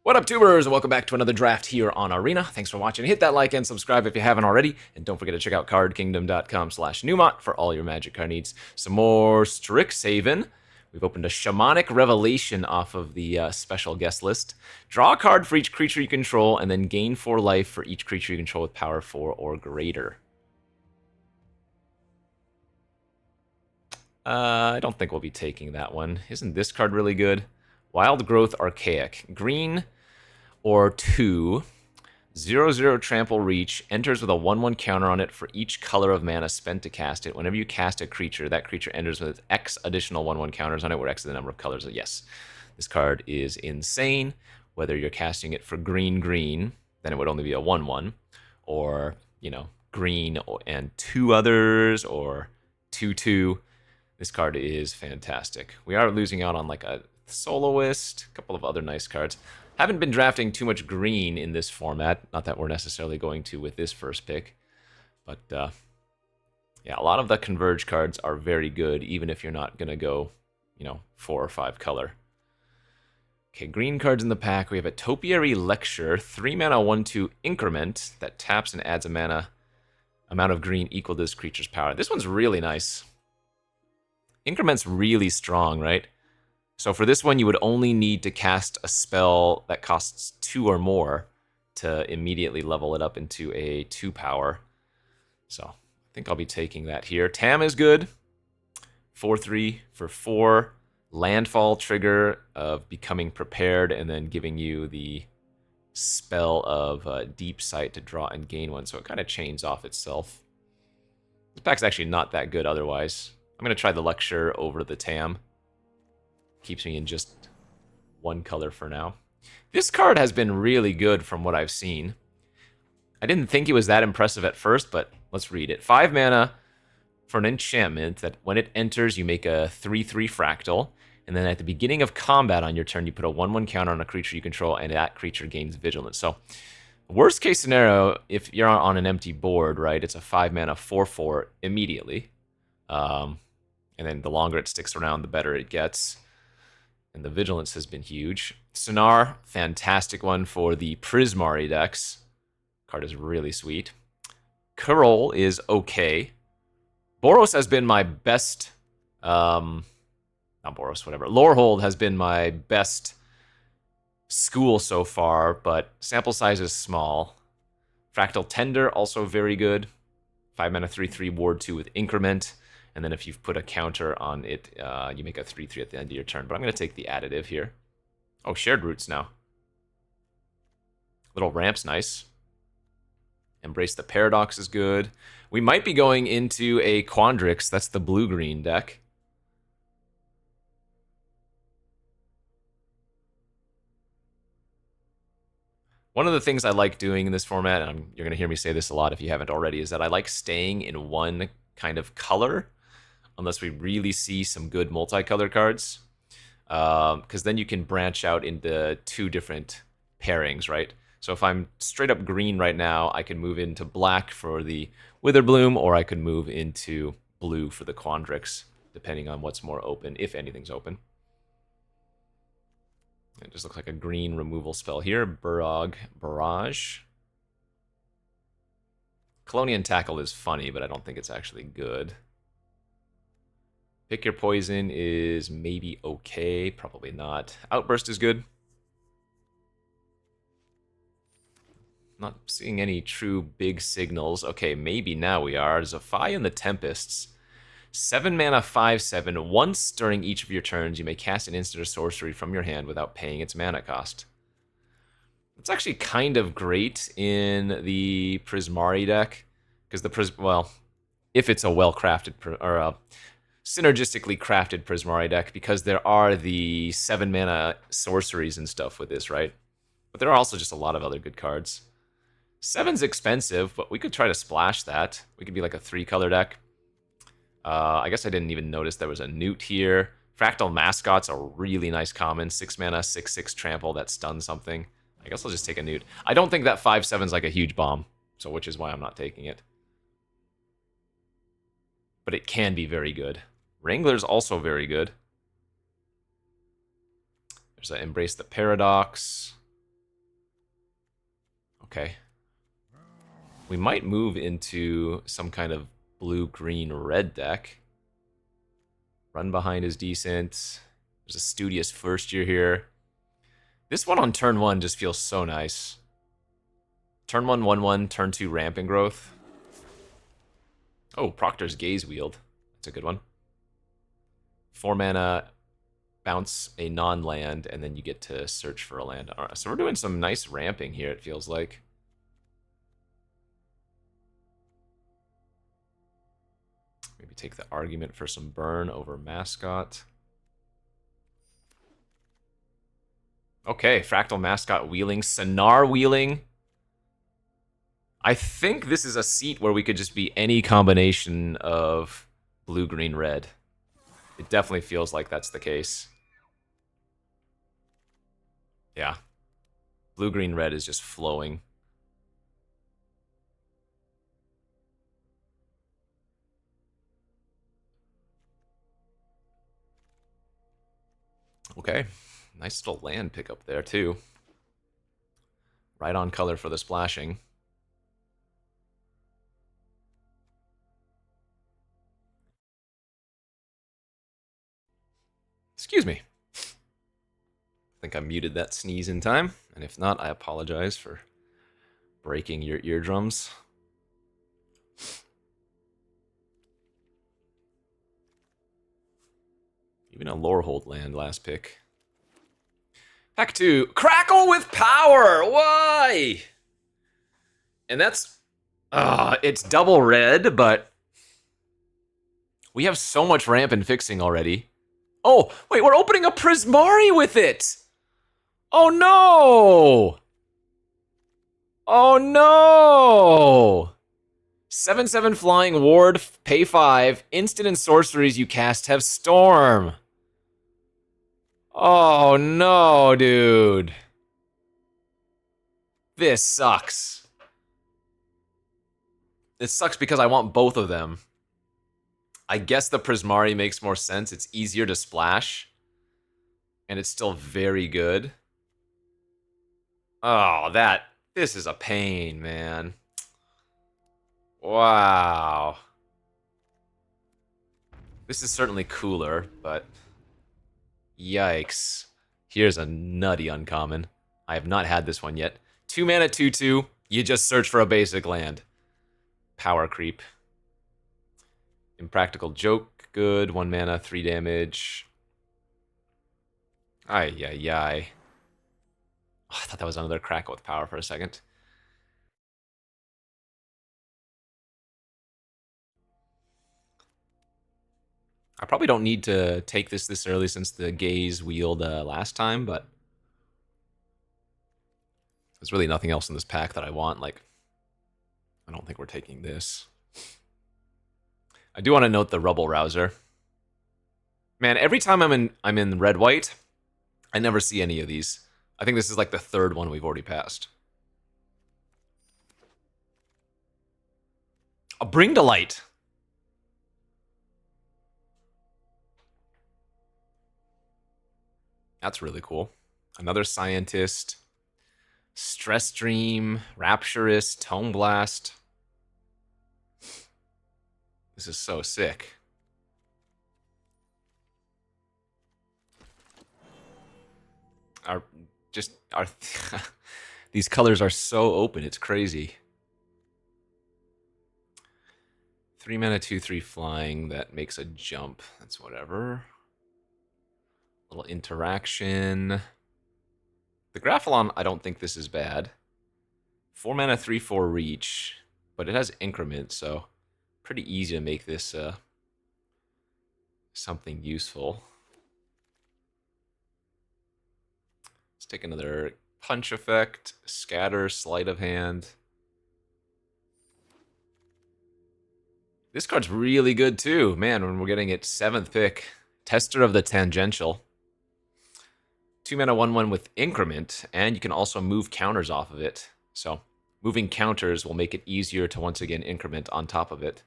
What up, tubers, and welcome back to another draft here on Arena. Thanks for watching. Hit that like and subscribe if you haven't already, and don't forget to check out cardkingdom.com/Numot for all your Magic card needs. Some more Strixhaven. We've opened a Shamanic Revelation off of the special guest list. Draw a card for each creature you control, and then gain 4 life for each creature you control with power 4 or greater. I don't think we'll be taking that one. Isn't this card really good? Wild Growth Archaic. Green or 2, 0/0 trample reach, enters with a 1/1 counter on it for each color of mana spent to cast it. Whenever you cast a creature, that creature enters with X additional 1/1 counters on it, where X is the number of colors. Yes, this card is insane. Whether you're casting it for green, then it would only be a 1/1, or, you know, green and 2 others, or 2/2. This card is fantastic. We are losing out on like a Soloist, a couple of other nice cards. Haven't been drafting too much green in this format. Not that we're necessarily going to with this first pick. But, yeah, a lot of the Converge cards are very good, even if you're not going to go, 4 or 5 color. Okay, green cards in the pack. We have a Topiary Lecture, 3 mana, 1/2 increment that taps and adds a mana amount of green equal to this creature's power. This one's really nice. Increment's really strong, right? So for this one, you would only need to cast a spell that costs 2 or more to immediately level it up into a 2 power. So I think I'll be taking that here. Tam is good. 4/3 for 4. Landfall trigger of becoming prepared and then giving you the spell of Deep Sight to draw and gain 1. So it kind of chains off itself. This pack's actually not that good otherwise. I'm going to try the Lecture over the Tam. Keeps me in just 1 color for now. This card has been really good from what I've seen. I didn't think it was that impressive at first, but let's read it. 5 mana for an enchantment that when it enters, you make a 3/3 fractal, and then at the beginning of combat on your turn, you put a 1/1 counter on a creature you control, and that creature gains vigilance. So, worst case scenario, if you're on an empty board, right, it's a 5 mana 4/4 immediately. And then the longer it sticks around, the better it gets. And the vigilance has been huge. Sonar, fantastic one for the Prismari decks. Card is really sweet. Kurol is okay. Boros has been my best... not Boros, whatever. Lorehold has been my best school so far, but sample size is small. Fractal Tender, also very good. 5 mana 3/3 ward 2 with increment. And then if you've put a counter on it, you make a 3/3 at the end of your turn. But I'm going to take the additive here. Oh, Shared Roots now. Little Ramp's nice. Embrace the Paradox is good. We might be going into a Quandrix. That's the blue-green deck. One of the things I like doing in this format, and you're going to hear me say this a lot if you haven't already, is that I like staying in one kind of color unless we really see some good multicolor cards, because then you can branch out into 2 different pairings, right? So if I'm straight up green right now, I can move into black for the Witherbloom, or I could move into blue for the Quandrix, depending on what's more open, if anything's open. It just looks like a green removal spell here. Burog Barrage. Colonian Tackle is funny, but I don't think it's actually good. Pick Your Poison is maybe okay, probably not. Outburst is good. Not seeing any true big signals. Okay, maybe now we are. Zephyr and the Tempests. 7 mana 5/7. Once during each of your turns, you may cast an instant or sorcery from your hand without paying its mana cost. It's actually kind of great in the Prismari deck, because well, if it's a well-crafted or a synergistically crafted Prismari deck, because there are the 7 mana sorceries and stuff with this, right? But there are also just a lot of other good cards. 7's expensive, but we could try to splash that. We could be like a 3-color deck. I guess I didn't even notice there was a Newt here. Fractal Mascot's a really nice common. 6 mana, 6/6 trample that stuns something. I guess I'll just take a Newt. I don't think that 5/7's like a huge bomb, so which is why I'm not taking it. But it can be very good. Wrangler's also very good. There's Embrace the Paradox. Okay. We might move into some kind of blue-green-red deck. Run behind is decent. There's a studious first year here. This one on turn 1 just feels so nice. Turn 1, 1/1, turn 2, rampant growth. Oh, Proctor's Gaze Wield. That's a good one. 4 mana, bounce a non-land, and then you get to search for a land. All right, so we're doing some nice ramping here, it feels like. Maybe take the argument for some burn over Mascot. Okay, Fractal Mascot wheeling, Sonar wheeling. I think this is a seat where we could just be any combination of blue, green, red. It definitely feels like that's the case. Yeah. Blue, green, red is just flowing. Okay. Nice little land pickup there, too. Right on color for the splashing. Excuse me. I think I muted that sneeze in time, and if not, I apologize for breaking your eardrums. Even a Lorehold land last pick. Pack 2, Crackle with Power! Why? And that's... it's double red, but... we have so much ramp and fixing already. Oh, wait, we're opening a Prismari with it! Oh no! Oh no! 7/7 flying ward, pay 5. Instant and sorceries you cast have Storm. Oh no, dude. This sucks. It sucks because I want both of them. I guess the Prismari makes more sense. It's easier to splash. And it's still very good. Oh, this is a pain, man. Wow. This is certainly cooler, but... yikes. Here's a nutty uncommon. I have not had this one yet. 2 mana, 2/2. You just search for a basic land. Power creep. Impractical Joke, good. 1 mana, 3 damage. Ay, ay, ay. Oh, I thought that was another Crackle with Power for a second. I probably don't need to take this early since the Gaze wheeled last time, but there's really nothing else in this pack that I want. Like, I don't think we're taking this. I do want to note the Rubble Rouser. Man, every time I'm in red-white, I never see any of these. I think this is like the 3rd one we've already passed. A Bring to Light. That's really cool. Another Scientist. Stress Dream, Rapturous, Tome Blast. This is so sick. These colors are so open, it's crazy. 3 mana, 2/3 flying, that makes a jump. That's whatever. Little interaction. The Graphalon, I don't think this is bad. 4 mana, 3/4 reach, but it has increment, so pretty easy to make this something useful. Let's take another punch effect, scatter, sleight of hand. This card's really good too. Man, when we're getting it 7th pick. Tester of the Tangential. 2 mana, 1/1 with increment, and you can also move counters off of it. So moving counters will make it easier to once again increment on top of it.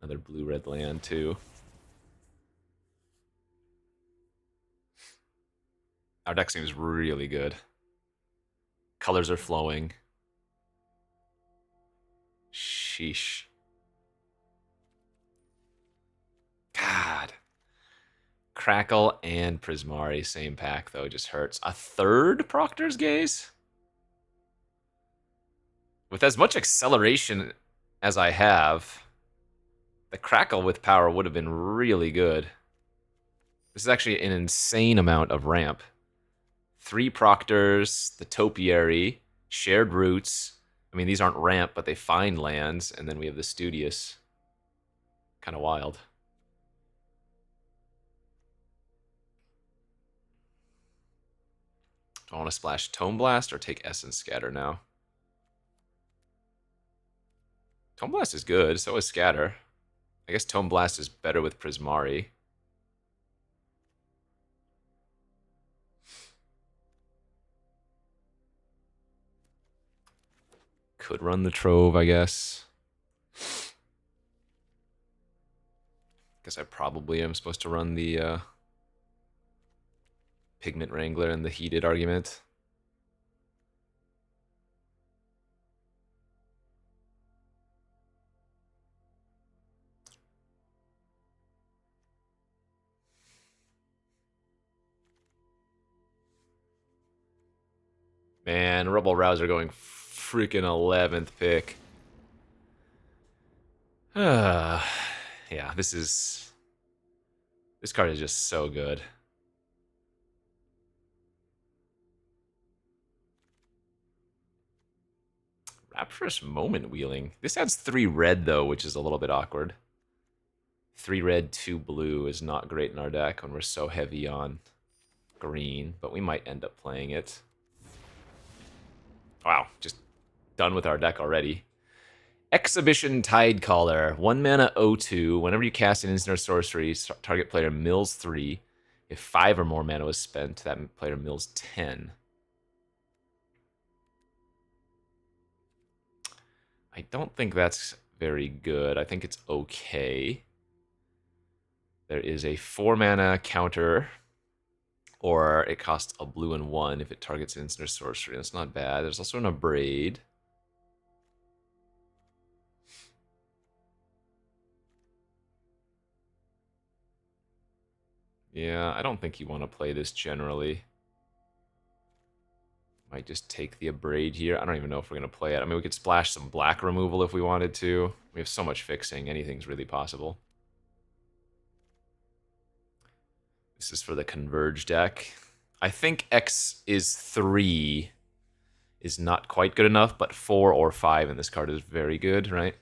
Another blue-red land too. Our deck seems really good. Colors are flowing. Sheesh. God. Crackle and Prismari, same pack, though, just hurts. A third Proctor's Gaze? With as much acceleration as I have, the Crackle with power would have been really good. This is actually an insane amount of ramp. 3 Proctors, the Topiary, Shared Roots. I mean, these aren't ramp, but they find lands, and then we have the Studious. Kind of wild. Do I want to splash Tome Blast or take Essence Scatter now? Tome Blast is good, so is Scatter. I guess Tome Blast is better with Prismari. Could run the Trove, I guess. Guess I probably am supposed to run the Pigment Wrangler and the Heated Argument. Man, Rebel Rouser going freaking 11th pick. Yeah, this card is just so good. Rapturous Moment Wheeling. This adds 3 red, though, which is a little bit awkward. 3 red, 2 blue is not great in our deck when we're so heavy on green, but we might end up playing it. Wow, just done with our deck already. Exhibition Tidecaller. 1 mana 0/2. Whenever you cast an instant or sorcery, target player mills 3. If 5 or more mana was spent, that player mills 10. I don't think that's very good. I think it's okay. There is a 4 mana counter, or it costs a blue and 1 if it targets an instant or sorcery. That's not bad. There's also an Abrade. Yeah, I don't think you want to play this generally. Might just take the Abrade here. I don't even know if we're going to play it. I mean, we could splash some black removal if we wanted to. We have so much fixing. Anything's really possible. This is for the Converge deck. I think X is 3 is not quite good enough, but 4 or 5 in this card is very good, right?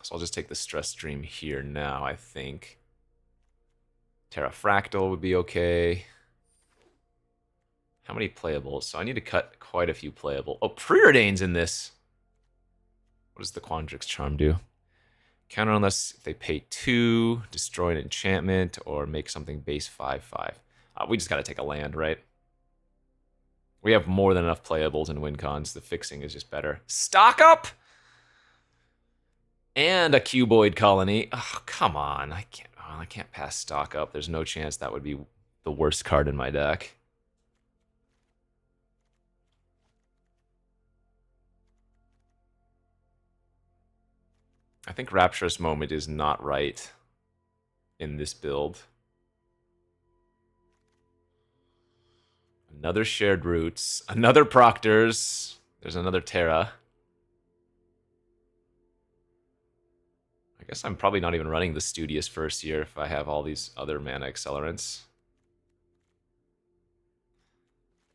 So I'll just take the Stress Stream here now, I think. Terrafractal would be okay. How many playables? So I need to cut quite a few playable. Oh, Preordain's in this. What does the Quandrix Charm do? Counter unless if they pay 2, destroy an enchantment, or make something base 5/5. We just gotta take a land, right? We have more than enough playables and win cons. The fixing is just better. Stock up! And a Cuboid Colony. Oh, come on. I can't pass stock up. There's no chance that would be the worst card in my deck. I think Rapturous Moment is not right in this build. Another Shared Roots. Another Proctors. There's another Terra. I guess I'm probably not even running the Studious first year if I have all these other mana accelerants.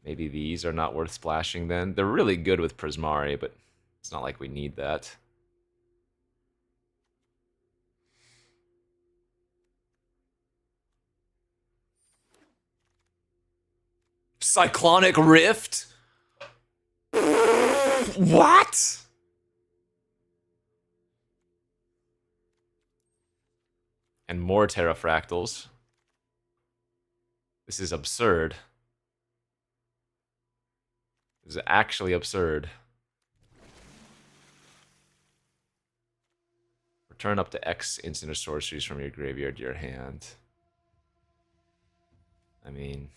Maybe these are not worth splashing then. They're really good with Prismari, but it's not like we need that. Cyclonic Rift? What? And more Terrafractals. This is absurd. This is actually absurd. Return up to X instant or sorceries from your graveyard to your hand. I mean...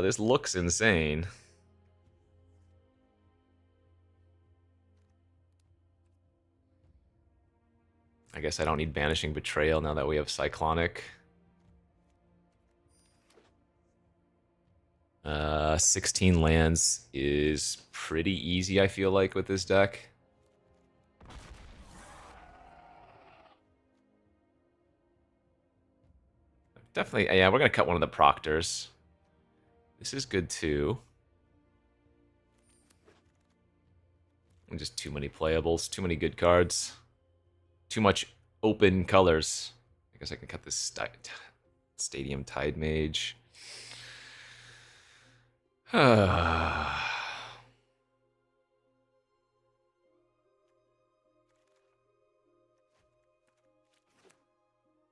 This looks insane. I guess I don't need Banishing Betrayal now that we have Cyclonic. 16 lands is pretty easy, I feel like, with this deck. Definitely, yeah, we're going to cut one of the Proctors. This is good, too. And just too many playables, too many good cards. Too much open colors. I guess I can cut this Stadium Tide Mage.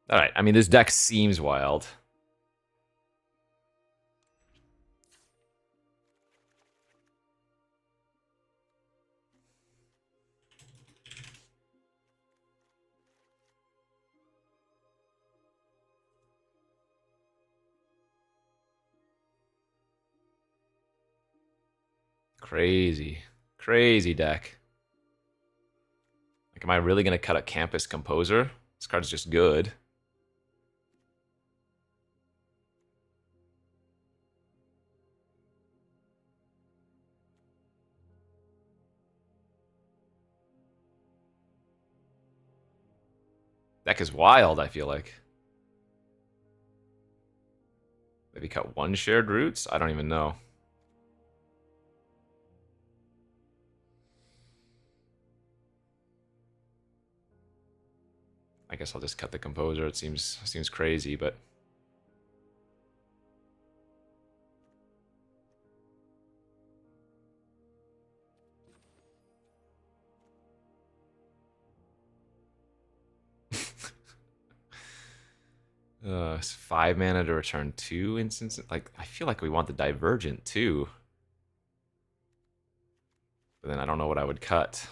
Alright, I mean, this deck seems wild. Crazy. Crazy deck. Like, am I really going to cut a Campus Composer? This card's just good. Deck is wild, I feel like. Maybe cut one Shared Roots? I don't even know. I guess I'll just cut the Composer. It seems crazy, but... it's 5 mana to return 2 instances. Like, I feel like we want the Divergent, too. But then I don't know what I would cut.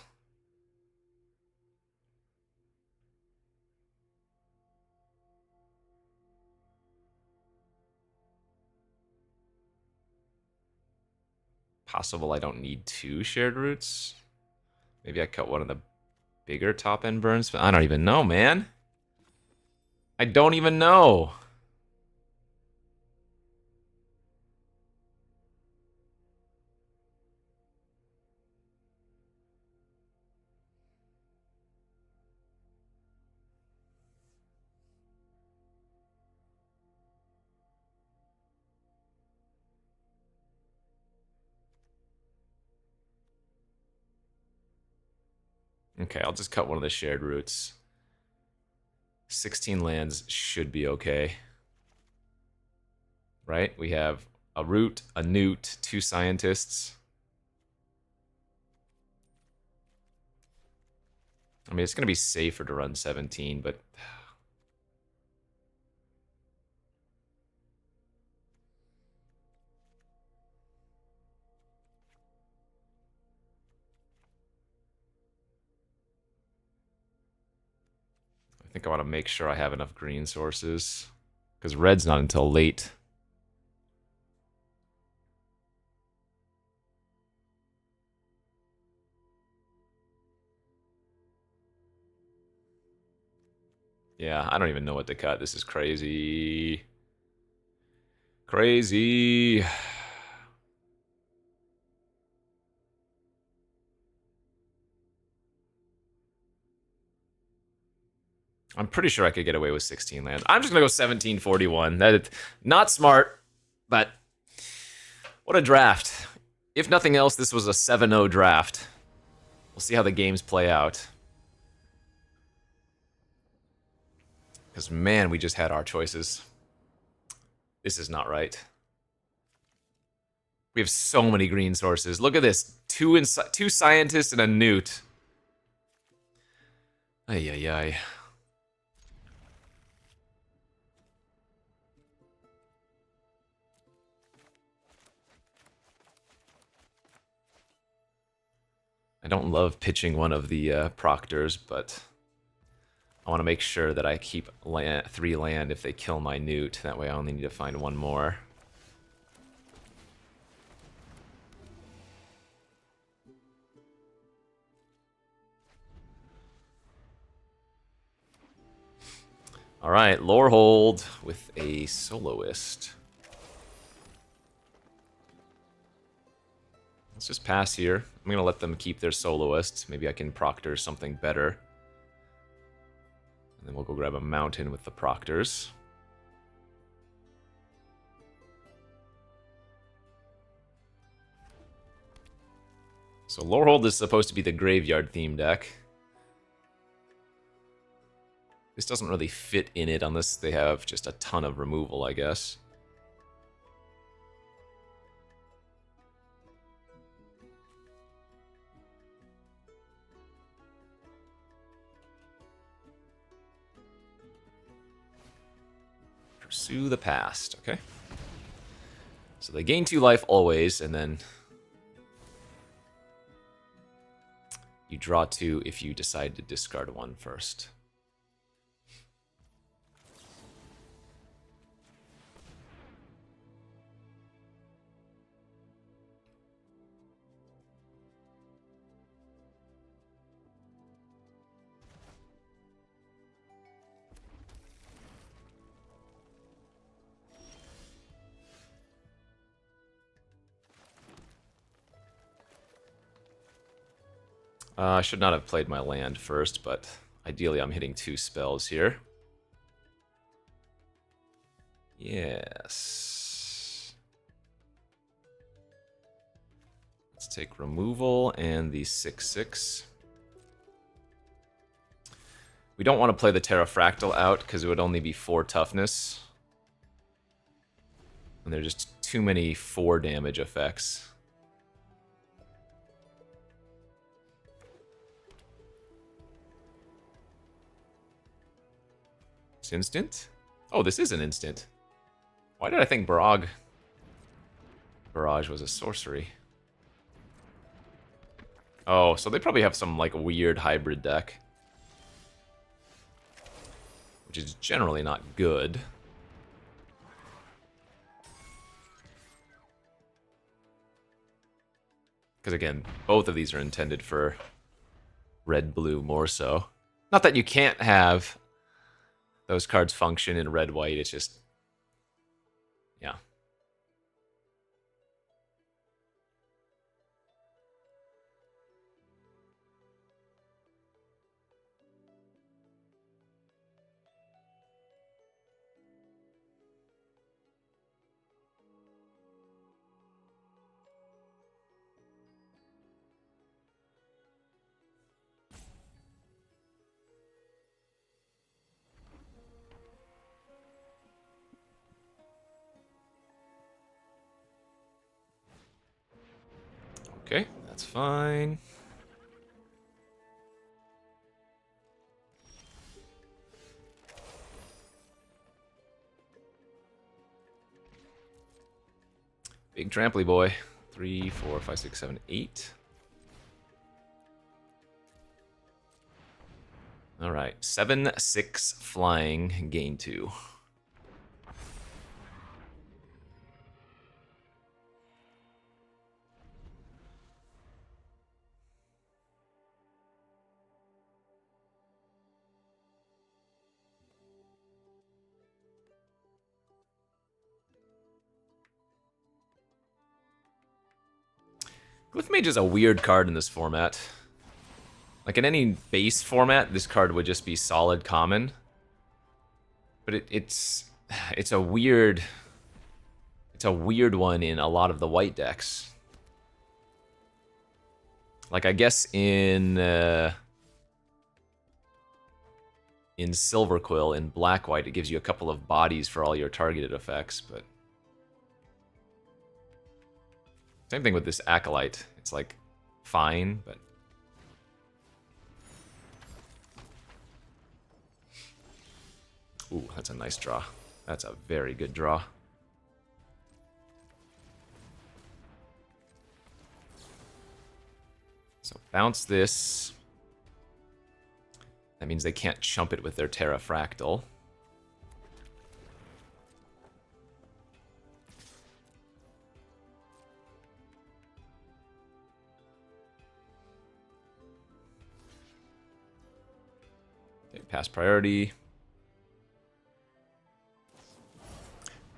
Possible I don't need 2 Shared Roots. Maybe I cut one of the bigger top-end burns. But I don't even know, man. I don't even know. Okay, I'll just cut one of the Shared Roots. 16 lands should be okay. Right? We have a Root, a Newt, 2 Scientists. I mean, it's going to be safer to run 17, but... I think I want to make sure I have enough green sources. Because red's not until late. Yeah, I don't even know what to cut. This is crazy. Crazy. I'm pretty sure I could get away with 16 lands. I'm just going to go 1741. That not smart, but what a draft. If nothing else, this was a 7-0 draft. We'll see how the games play out. Because, man, we just had our choices. This is not right. We have so many green sources. Look at this. Two Scientists and a Newt. Ay, ay, ay. I don't love pitching one of the Proctors, but I want to make sure that I keep 3 land if they kill my Newt. That way I only need to find 1 more. Alright, lore hold with a soloist. Let's just pass here. I'm gonna let them keep their soloist. Maybe I can proctor something better. And then we'll go grab a mountain with the proctors. So Lorehold is supposed to be the graveyard theme deck. This doesn't really fit in it unless they have just a ton of removal, I guess. Pursue the past, okay. So they gain 2 life always, and then you draw 2 if you decide to discard 1 first. I should not have played my land first, but ideally I'm hitting 2 spells here. Yes. Let's take removal and the 6/6. We don't want to play the Terrafractal out because it would only be 4 toughness. And there's just too many 4 damage effects. It's instant? Oh, this is an instant. Why did I think Barrage was a sorcery? Oh, so they probably have some like weird hybrid deck. Which is generally not good. Because again, both of these are intended for red-blue more so. Not that you can't have those cards function in red-white, it's just... yeah. Okay, that's fine. Big tramply boy. 3, 4, 5, 6, 7, 8. Alright, 7/6 flying, gain 2. Glyph Mage is a weird card in this format. Like in any base format, this card would just be solid common. But it's a weird one in a lot of the white decks. Like I guess in Silver Quill, in black white, it gives you a couple of bodies for all your targeted effects, but same thing with this Acolyte. It's like fine, but ooh, that's a nice draw. That's a very good draw. So bounce this. That means they can't chump it with their Terrafractal. Okay, pass priority.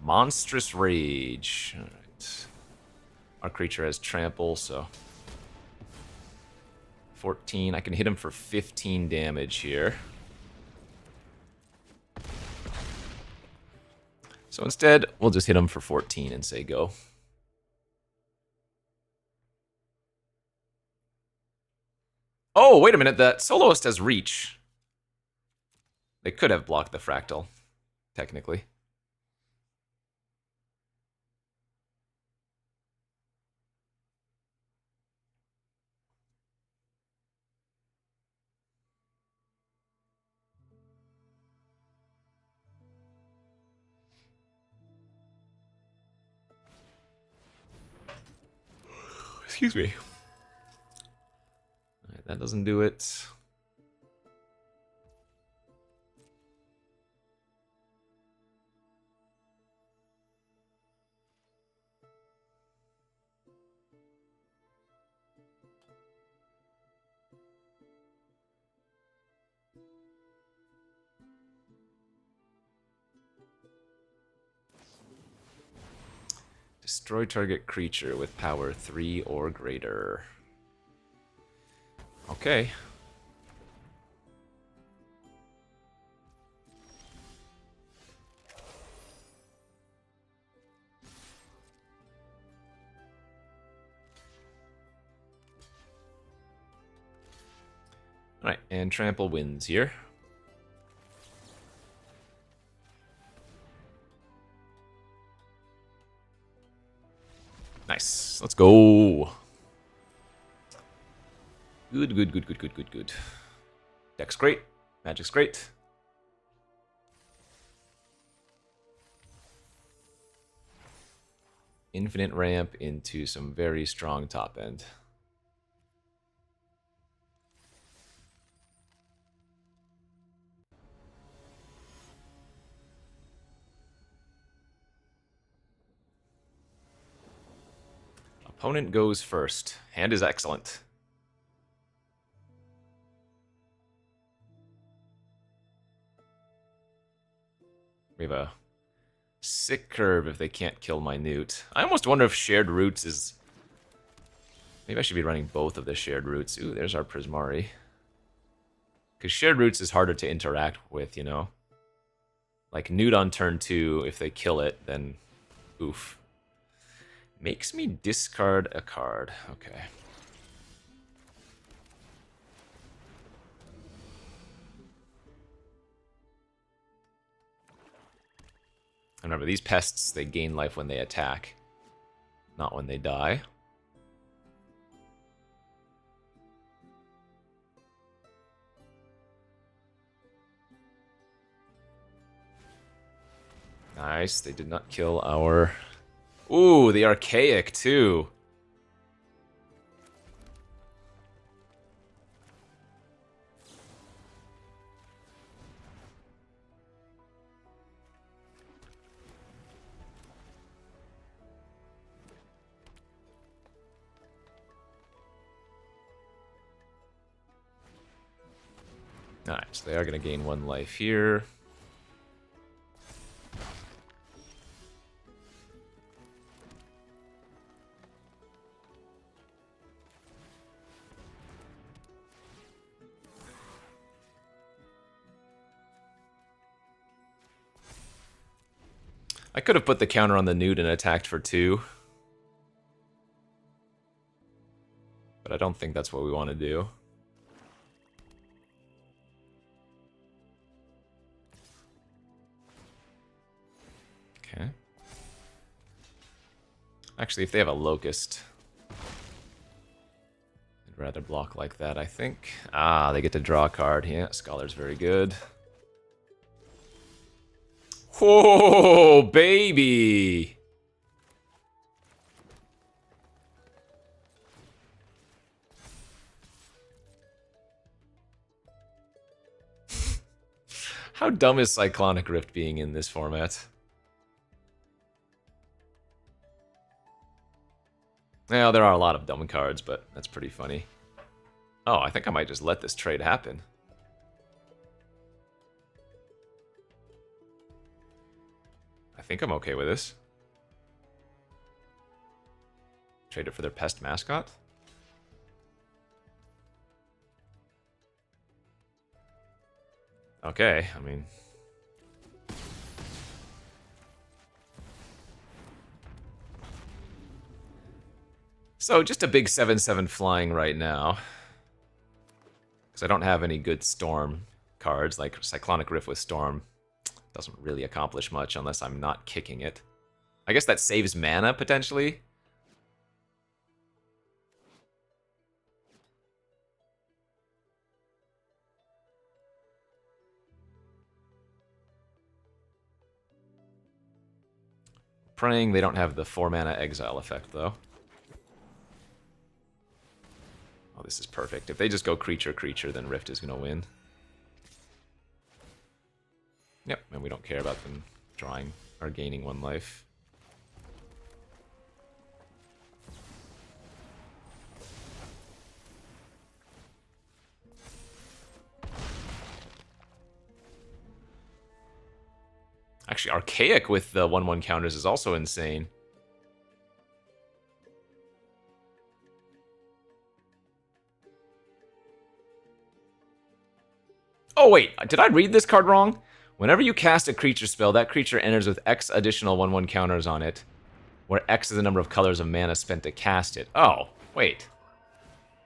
Monstrous Rage. Alright. Our creature has trample, so 14. I can hit him for 15 damage here. So instead, we'll just hit him for 14 and say go. Oh, wait a minute. That soloist has reach. They could have blocked the fractal, technically. Excuse me. All right, that doesn't do it. Destroy target creature with power 3 or greater. Okay. Alright, and trample wins here. Nice. Let's go. Good, good, good, good, good, good, good. Deck's great. Magic's great. Infinite ramp into some very strong top end. Opponent goes first. Hand is excellent. We have a sick curve if they can't kill my Newt. I almost wonder if shared roots is... Maybe I should be running both of the shared roots. Ooh, there's our Prismari. Because shared roots is harder to interact with, you know? Like Newt on turn 2, if they kill it, then oof. Makes me discard a card. Okay. Remember, these pests, they gain life when they attack, not when they die. Nice, they did not kill our... Ooh, the Archaic, too. Alright, so they are going to gain 1 life here. I could have put the counter on the Newt and attacked for 2. But I don't think that's what we want to do. Okay. Actually, if they have a Locust, I'd rather block like that, I think. Ah, they get to draw a card. Yeah, Scholar's very good. Whoa, baby! How dumb is Cyclonic Rift being in this format? Well, there are a lot of dumb cards, but that's pretty funny. Oh, I think I might just let this trade happen. I think I'm okay with this. Trade it for their pest mascot. Okay, I mean... So, just a big 7/7 flying right now. Because I don't have any good Storm cards, like Cyclonic Rift with Storm doesn't really accomplish much unless I'm not kicking it. I guess that saves mana, potentially. Praying they don't have the 4-mana exile effect, though. Oh, this is perfect. If they just go creature, creature, then Rift is going to win. Yep, and we don't care about them drawing or gaining 1 life. Actually, Archaic with the 1/1 counters is also insane. Oh wait, did I read this card wrong? Whenever you cast a creature spell, that creature enters with X additional 1/1 counters on it, where X is the number of colors of mana spent to cast it. Oh, wait.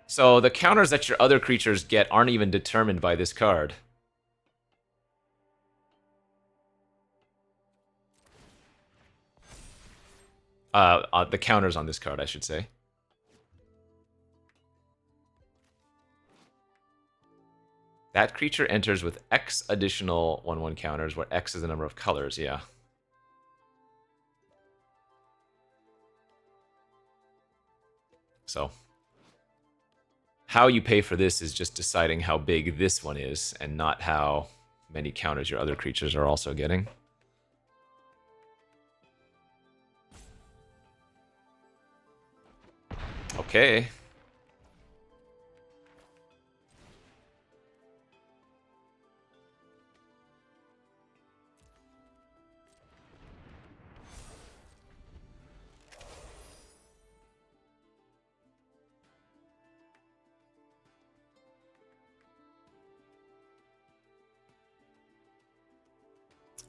So the counters that your other creatures get aren't even determined by this card. The counters on this card, I should say. That creature enters with X additional 1/1 counters, where X is the number of colors, yeah. So, how you pay for this is just deciding how big this one is, and not how many counters your other creatures are also getting. Okay.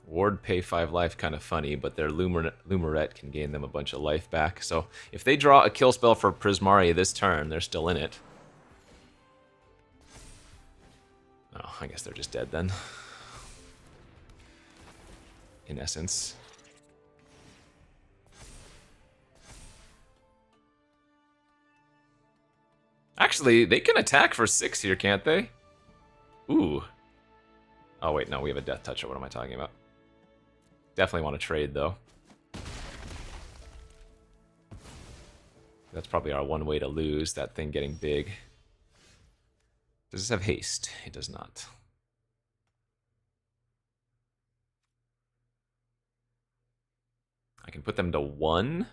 Ward pay 5 life, kind of funny, but their Lumerette can gain them a bunch of life back. So if they draw a kill spell for Prismari this turn, they're still in it. Oh, I guess they're just dead then. In essence. Actually, they can attack for 6 here, can't they? Ooh. Oh wait, no, we have a Death Toucher. What am I talking about? Definitely want to trade, though. That's probably our one way to lose, that thing getting big. Does this have haste? It does not. I can put them to 1.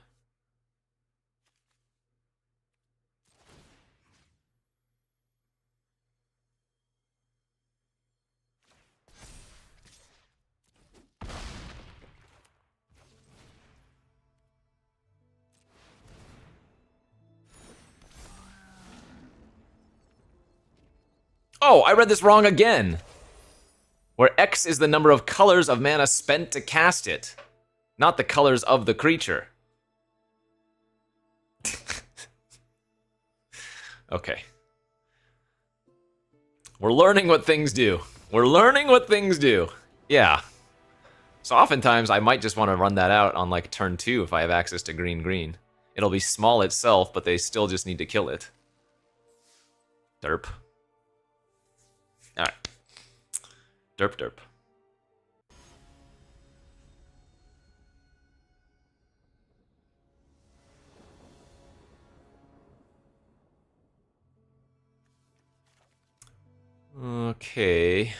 Oh, I read this wrong again. Where X is the number of colors of mana spent to cast it, not the colors of the creature. Okay. We're learning what things do. We're learning what things do. Yeah. So oftentimes I might just want to run that out on like turn 2 if I have access to green-green. It'll be small itself, but they still just need to kill it. Derp. Alright. Derp derp. Okay.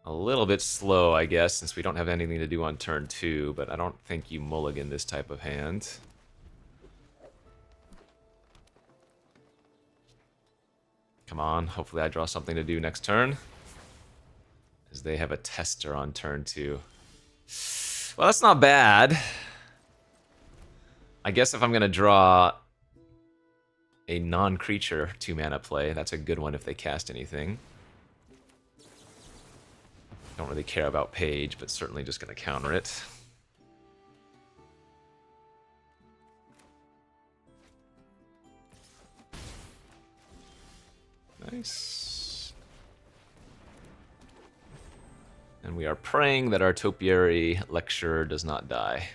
A little bit slow, I guess, since we don't have anything to do on turn 2, but I don't think you mulligan this type of hand. Come on, hopefully I draw something to do next turn. As they have a tester on turn 2. Well, that's not bad. I guess if I'm gonna draw a non-creature 2-mana play, that's a good one if they cast anything. Don't really care about Page, but certainly just gonna counter it. Nice. And we are praying that our Topiary Lecturer does not die.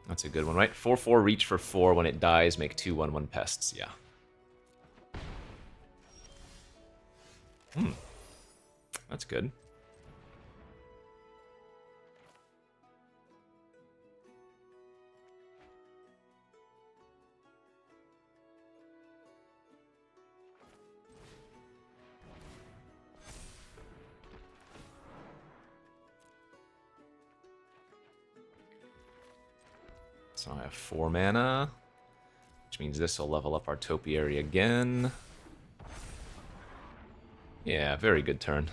That's a good one, right? 4/4 reach for 4. When it dies, make 2 1/1 pests. Yeah. That's good. So I have 4 mana, which means this will level up our Topiary again. Yeah, very good turn.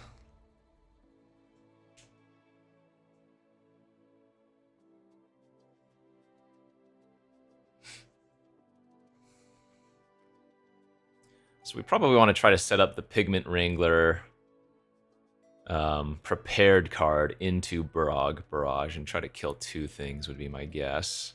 So we probably want to try to set up the Pigment Wrangler prepared card into Barrage and try to kill 2 things would be my guess.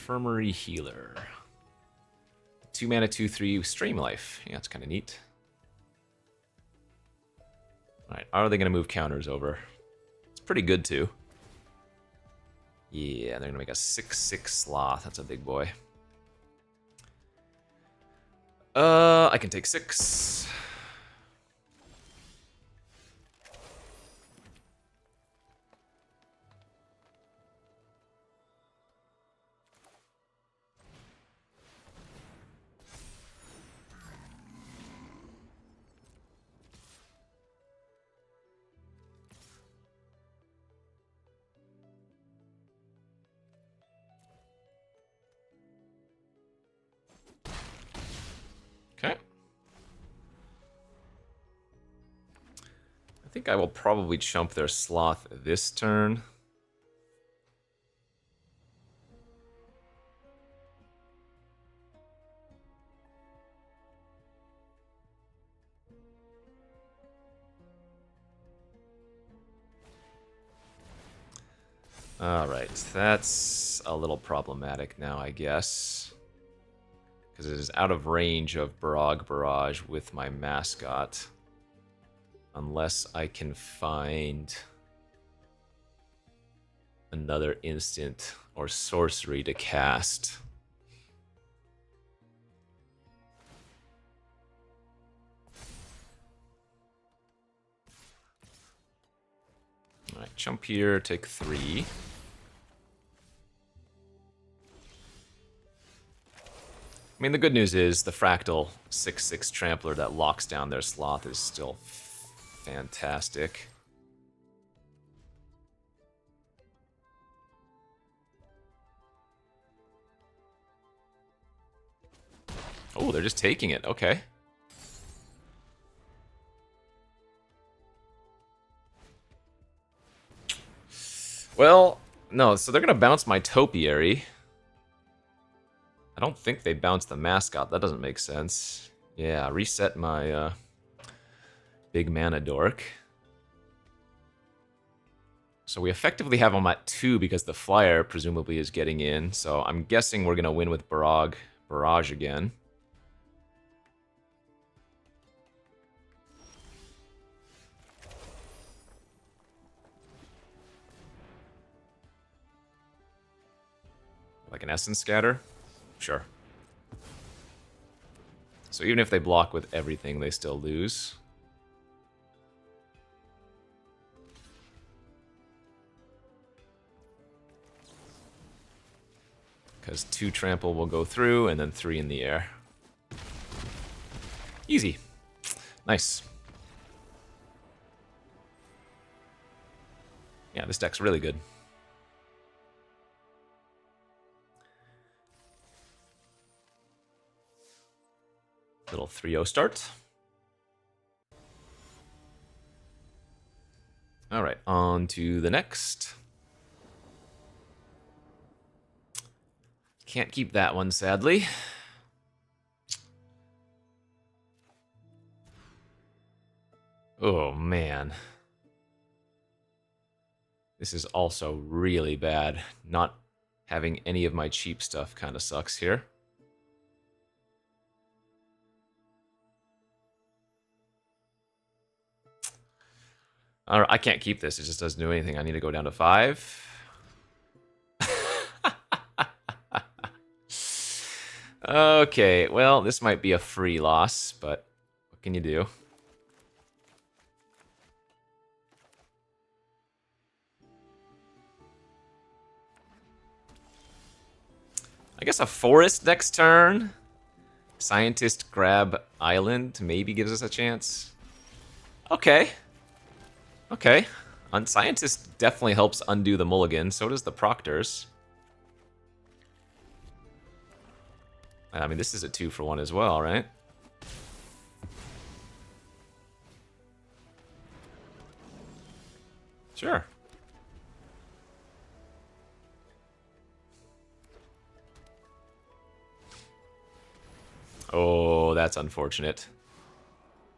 Infirmary Healer. 2 mana, 2/3 Stream Life. Yeah, that's kind of neat. Alright, are they going to move counters over? It's pretty good, too. Yeah, they're going to make a 6/6 Sloth. That's a big boy. I can take 6. Okay. I think I will probably chump their Sloth this turn. Alright, that's a little problematic now, I guess. Because it is out of range of Barrage with my mascot. Unless I can find another instant or sorcery to cast. Alright, jump here, take 3. I mean, the good news is the fractal 6/6 trampler that locks down their Sloth is still fantastic. Oh, they're just taking it. Okay. Well, no, so they're going to bounce my Topiary. I don't think they bounced the mascot. That doesn't make sense. Yeah, reset my big mana dork. So we effectively have them at 2 because the flyer presumably is getting in. So I'm guessing we're going to win with Barrage again. Like an Essence Scatter? Sure. So even if they block with everything, they still lose. Because 2 trample will go through, and then 3 in the air. Easy. Nice. Yeah, this deck's really good. Little 3-0 start. Alright, on to the next. Can't keep that one, sadly. Oh, man. This is also really bad. Not having any of my cheap stuff kind of sucks here. I can't keep this. It just doesn't do anything. I need to go down to 5. Okay, well, this might be a free loss, but what can you do? I guess a forest next turn. Scientist grab island maybe gives us a chance. Okay. Okay. Scientist definitely helps undo the mulligan, so does the Proctors. I mean, this is a 2-for-1 as well, right? Sure. Oh, that's unfortunate.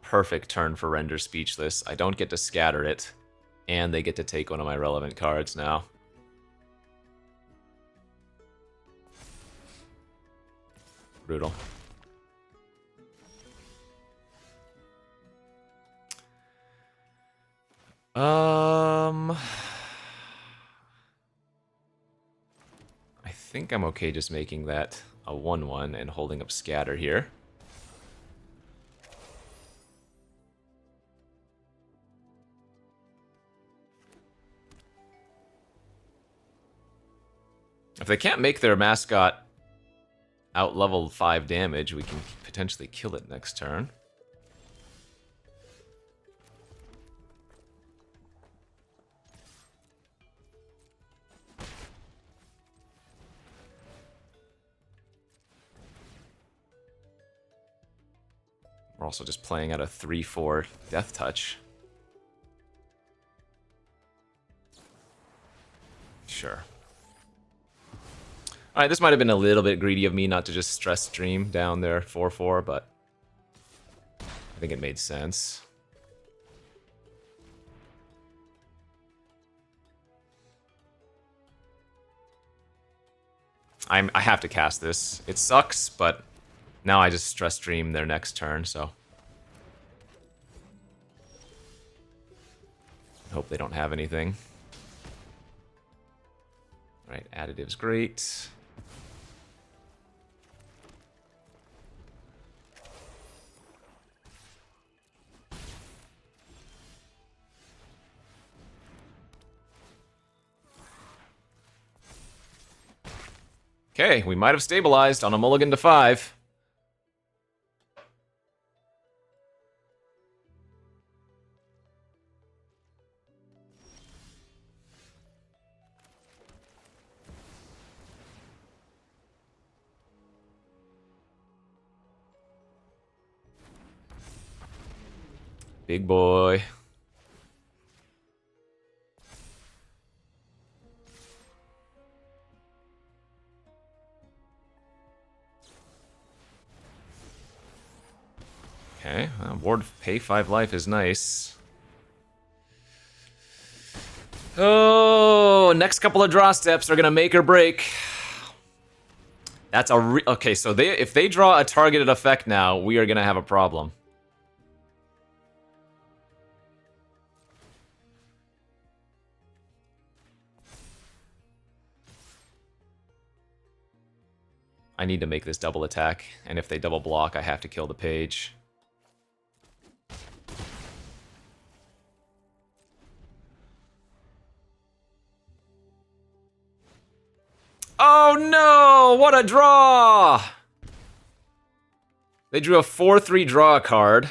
Perfect turn for Render Speechless. I don't get to scatter it, and they get to take one of my relevant cards now. Brutal. I think I'm okay just making that a 1-1 and holding up scatter here. If they can't make their mascot out-level 5 damage, we can potentially kill it next turn. We're also just playing out a 3-4 Death Touch. Sure. Alright, this might have been a little bit greedy of me not to just stress stream down there 4-4, but I think it made sense. I have to cast this. It sucks, but now I just stress stream their next turn, so. Hope they don't have anything. Alright, additive's great. Okay, we might have stabilized on a mulligan to 5. Big boy. Okay, ward pay 5 life is nice. Oh, next couple of draw steps are gonna make or break. That's a okay. So if they draw a targeted effect now, we are gonna have a problem. I need to make this double attack, and if they double block, I have to kill the page. Oh no! What a draw! They drew a 4-3 draw card.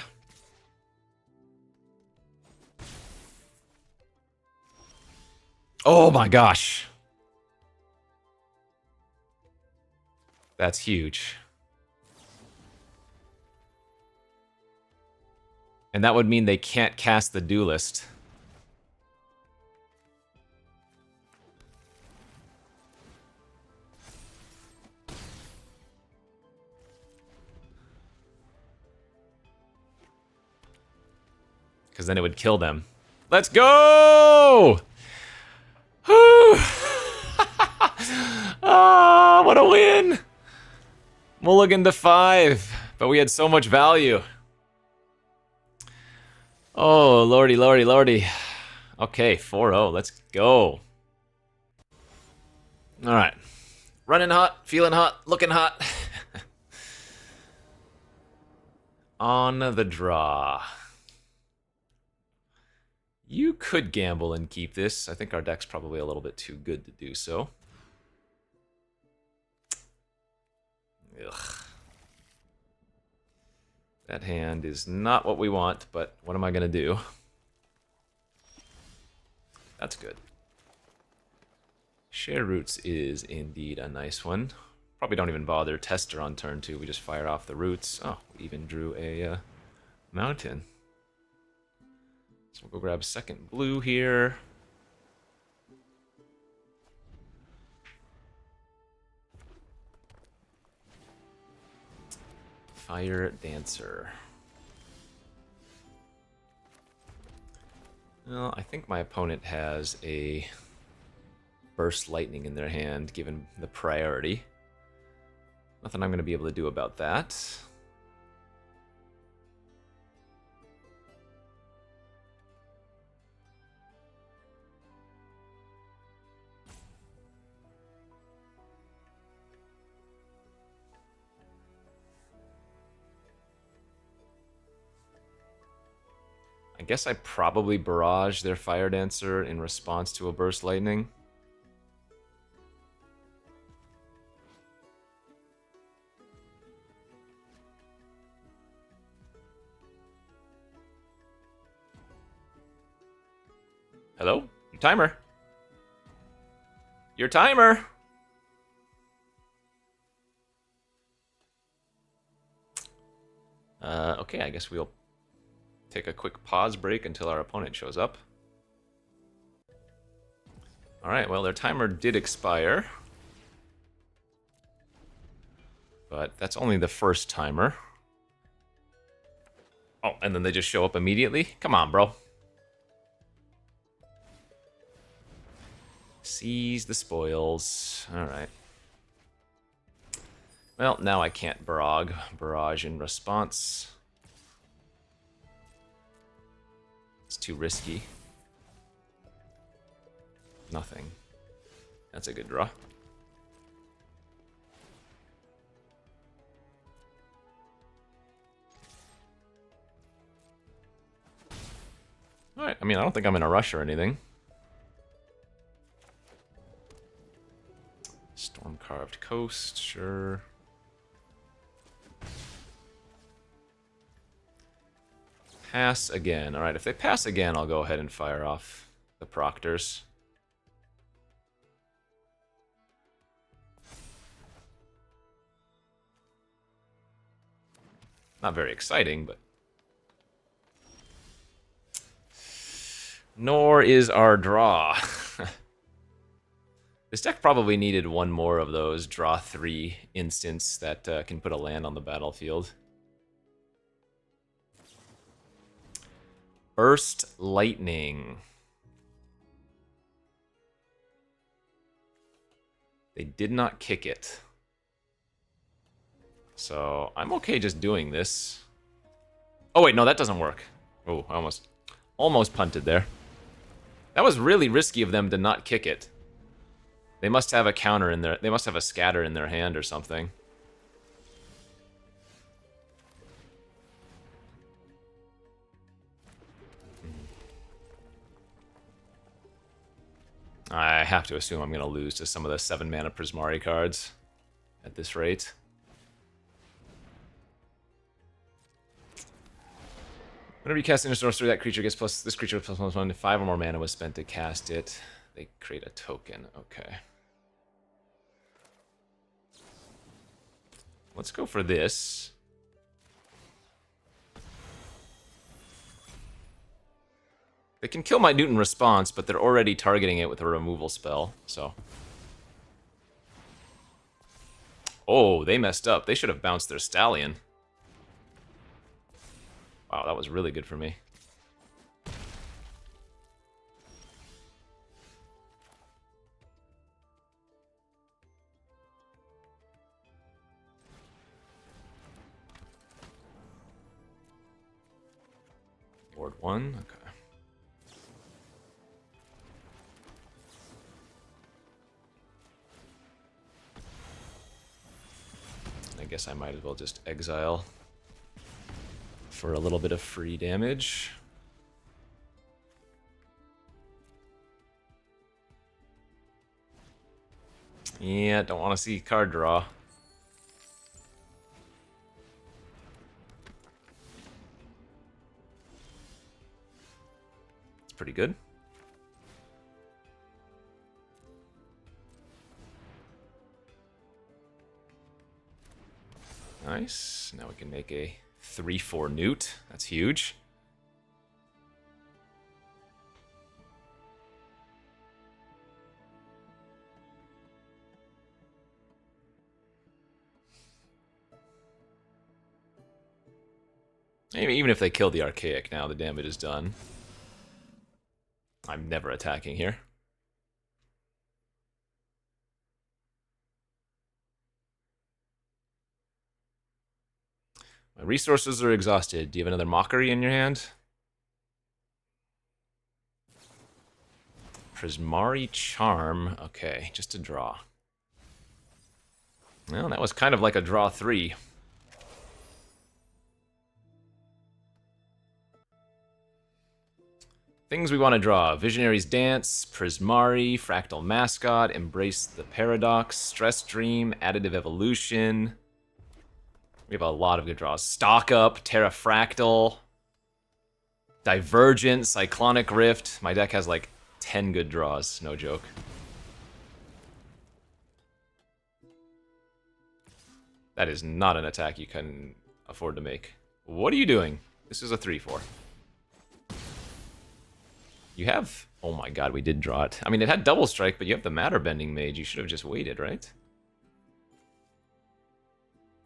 Oh my gosh. That's huge. And that would mean they can't cast the Duelist. Because then it would kill them. Let's go! Ah, what a win! Mulligan to 5, but we had so much value. Oh, lordy, lordy, lordy. Okay, 4-0, let's go. Alright. Running hot, feeling hot, looking hot. On the draw. You could gamble and keep this. I think our deck's probably a little bit too good to do so. Ugh. That hand is not what we want, but what am I going to do? That's good. Share Roots is indeed a nice one. Probably don't even bother Tester on turn 2. We just fire off the Roots. Oh, we even drew a Mountain. So we'll go grab second blue here. Fire Dancer. Well, I think my opponent has a Burst Lightning in their hand, given the priority. Nothing I'm going to be able to do about that. I guess I probably barrage their Fire Dancer in response to a Burst Lightning. Hello? Your timer. Your timer! Okay, I guess we'll take a quick pause break until our opponent shows up. Alright, well, their timer did expire. But that's only the first timer. Oh, and then they just show up immediately? Come on, bro. Seize the spoils. Alright. Well, now I can't barrage in response. It's too risky. Nothing. That's a good draw. Alright, I mean, I don't think I'm in a rush or anything. Storm-carved coast, sure. Pass again. Alright, if they pass again, I'll go ahead and fire off the Proctors. Not very exciting, but... Nor is our draw. This deck probably needed one more of those draw 3 instants that can put a land on the battlefield. Burst Lightning. They did not kick it. So I'm okay just doing this. Oh wait, no, that doesn't work. Oh, I almost punted there. That was really risky of them to not kick it. They must have a counter in their... They must have a scatter in their hand or something. I have to assume I'm going to lose to some of the 7 mana Prismari cards at this rate. Whenever you cast a sorcery, that creature gets plus this creature plus +1. If 5 or more mana was spent to cast it, they create a token. Okay. Let's go for this. They can kill my Newton response, but they're already targeting it with a removal spell, so. Oh, they messed up. They should have bounced their Stallion. Wow, that was really good for me. Board 1, okay. I guess I might as well just exile for a little bit of free damage. Yeah, don't want to see card draw. It's pretty good. Nice. Now we can make a 3/4 Newt. That's huge. Even if they kill the Archaic now, the damage is done. I'm never attacking here. My resources are exhausted. Do you have another Mockery in your hand? Prismari Charm. Okay, just a draw. Well, that was kind of like a draw 3. Things we want to draw. Visionary's Dance, Prismari, Fractal Mascot, Embrace the Paradox, Stress Dream, Additive Evolution. We have a lot of good draws. Stock Up, Terrafractal, Divergent, Cyclonic Rift. My deck has like 10 good draws, no joke. That is not an attack you can afford to make. What are you doing? This is a 3/4. You have... Oh my god, we did draw it. I mean, it had double strike, but you have the Matter Bending Mage. You should have just waited, right?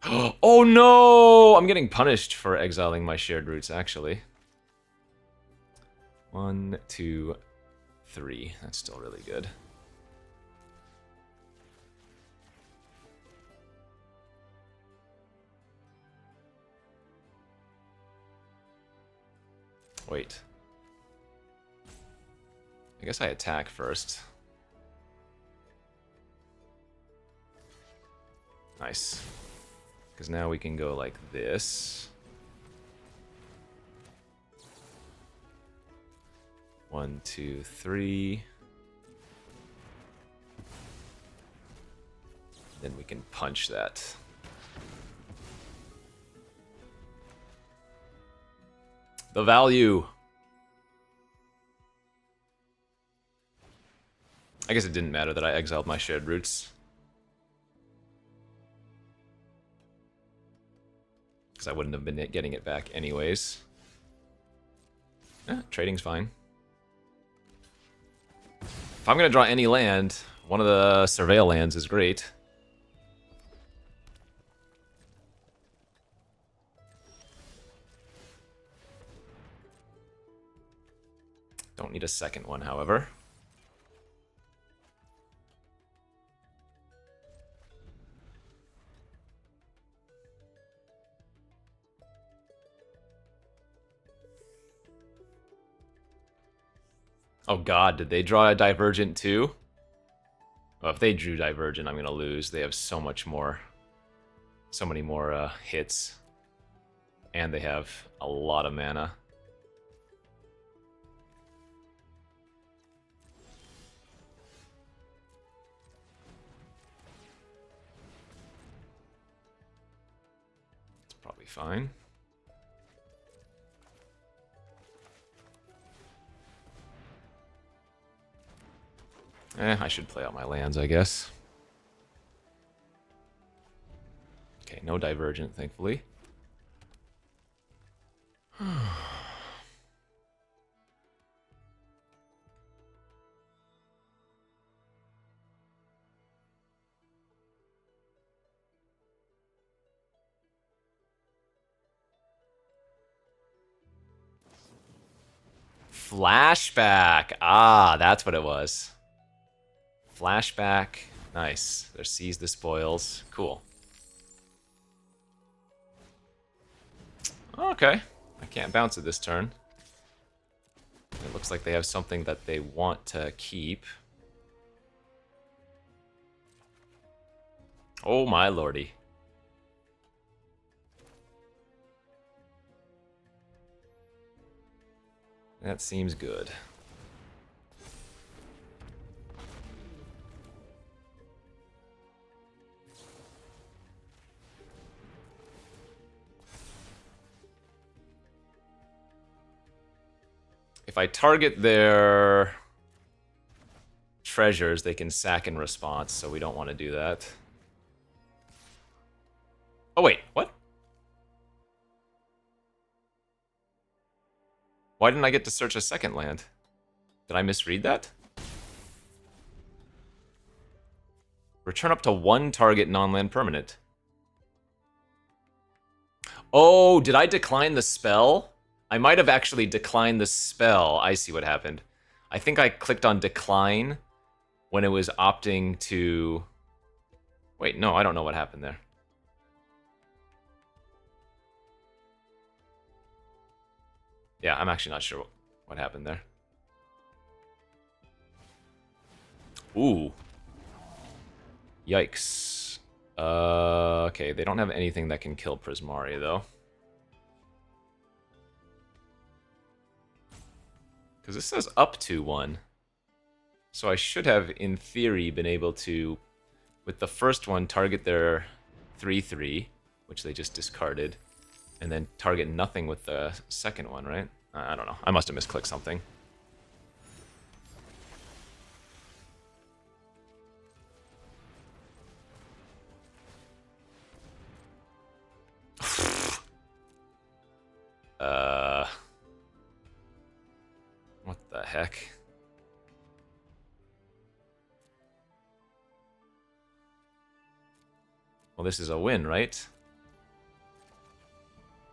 Oh no! I'm getting punished for exiling my Shared Roots, actually. 1, 2, 3. That's still really good. Wait. I guess I attack first. Nice. Because now we can go like this. 1, 2, 3. Then we can punch that. The value. I guess it didn't matter that I exiled my Shared Roots. Because I wouldn't have been getting it back anyways. Trading's fine. If I'm going to draw any land, one of the Surveil lands is great. Don't need a second one, however. Oh god, did they draw a Divergent too? Well, if they drew Divergent, I'm gonna lose. They have so much more... So many more hits. And they have a lot of mana. be fine. I should play out my lands, I guess. Okay, no Divergent, thankfully. Flashback! Ah, that's what it was. Flashback. Nice. There's Seize the Spoils. Cool. Okay. I can't bounce it this turn. It looks like they have something that they want to keep. Oh my lordy. That seems good. If I target their treasures, they can sack in response, so we don't want to do that. Oh wait, what? Why didn't I get to search a second land? Did I misread that? Return up to one target non-land permanent. Oh, did I decline the spell? I might have actually declined the spell. I see what happened. I think I clicked on decline when it was opting to... Wait, no, I don't know what happened there. Yeah, I'm actually not sure what happened there. Ooh. Yikes. Okay, they don't have anything that can kill Prismari, though. Because this says up to one. So I should have, in theory, been able to, with the first one, target their 3/3, which they just discarded, and then target nothing with the second one, right? I don't know. I must have misclicked something. What the heck? Well, this is a win, right?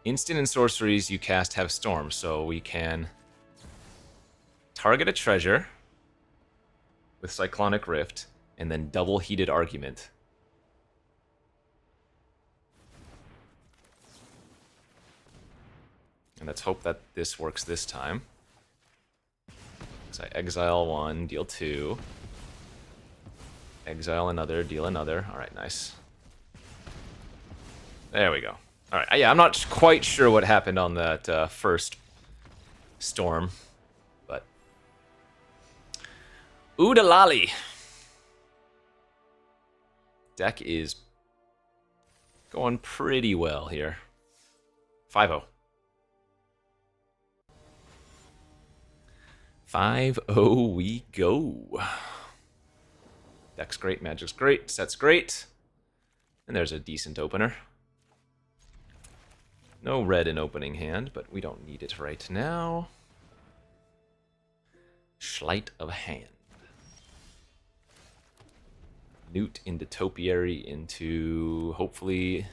Instant and sorceries you cast have storm, so we can target a treasure with Cyclonic Rift, and then double Heated Argument. And let's hope that this works this time. So I exile one, deal two. Exile another, deal another. Alright, nice. There we go. Alright, yeah, I'm not quite sure what happened on that first storm, but... Oodalali! Deck is going pretty well here. 5-0. 5-0 we go. Deck's great, Magic's great, set's great. And there's a decent opener. No red in opening hand, but we don't need it right now. Sleight of Hand. Newt into Topiary into, hopefully,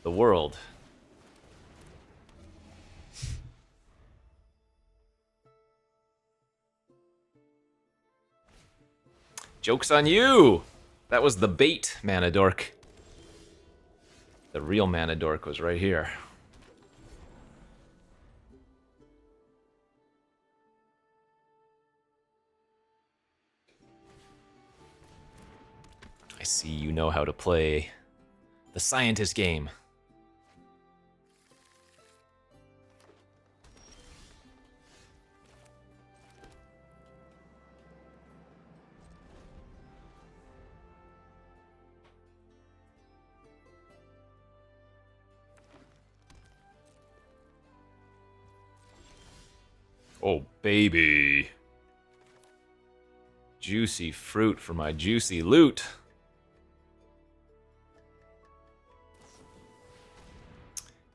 the world. Joke's on you! That was the bait, Mana Dork. The real Mana Dork was right here. I see you know how to play the scientist game. Oh, baby. Juicy fruit for my juicy loot.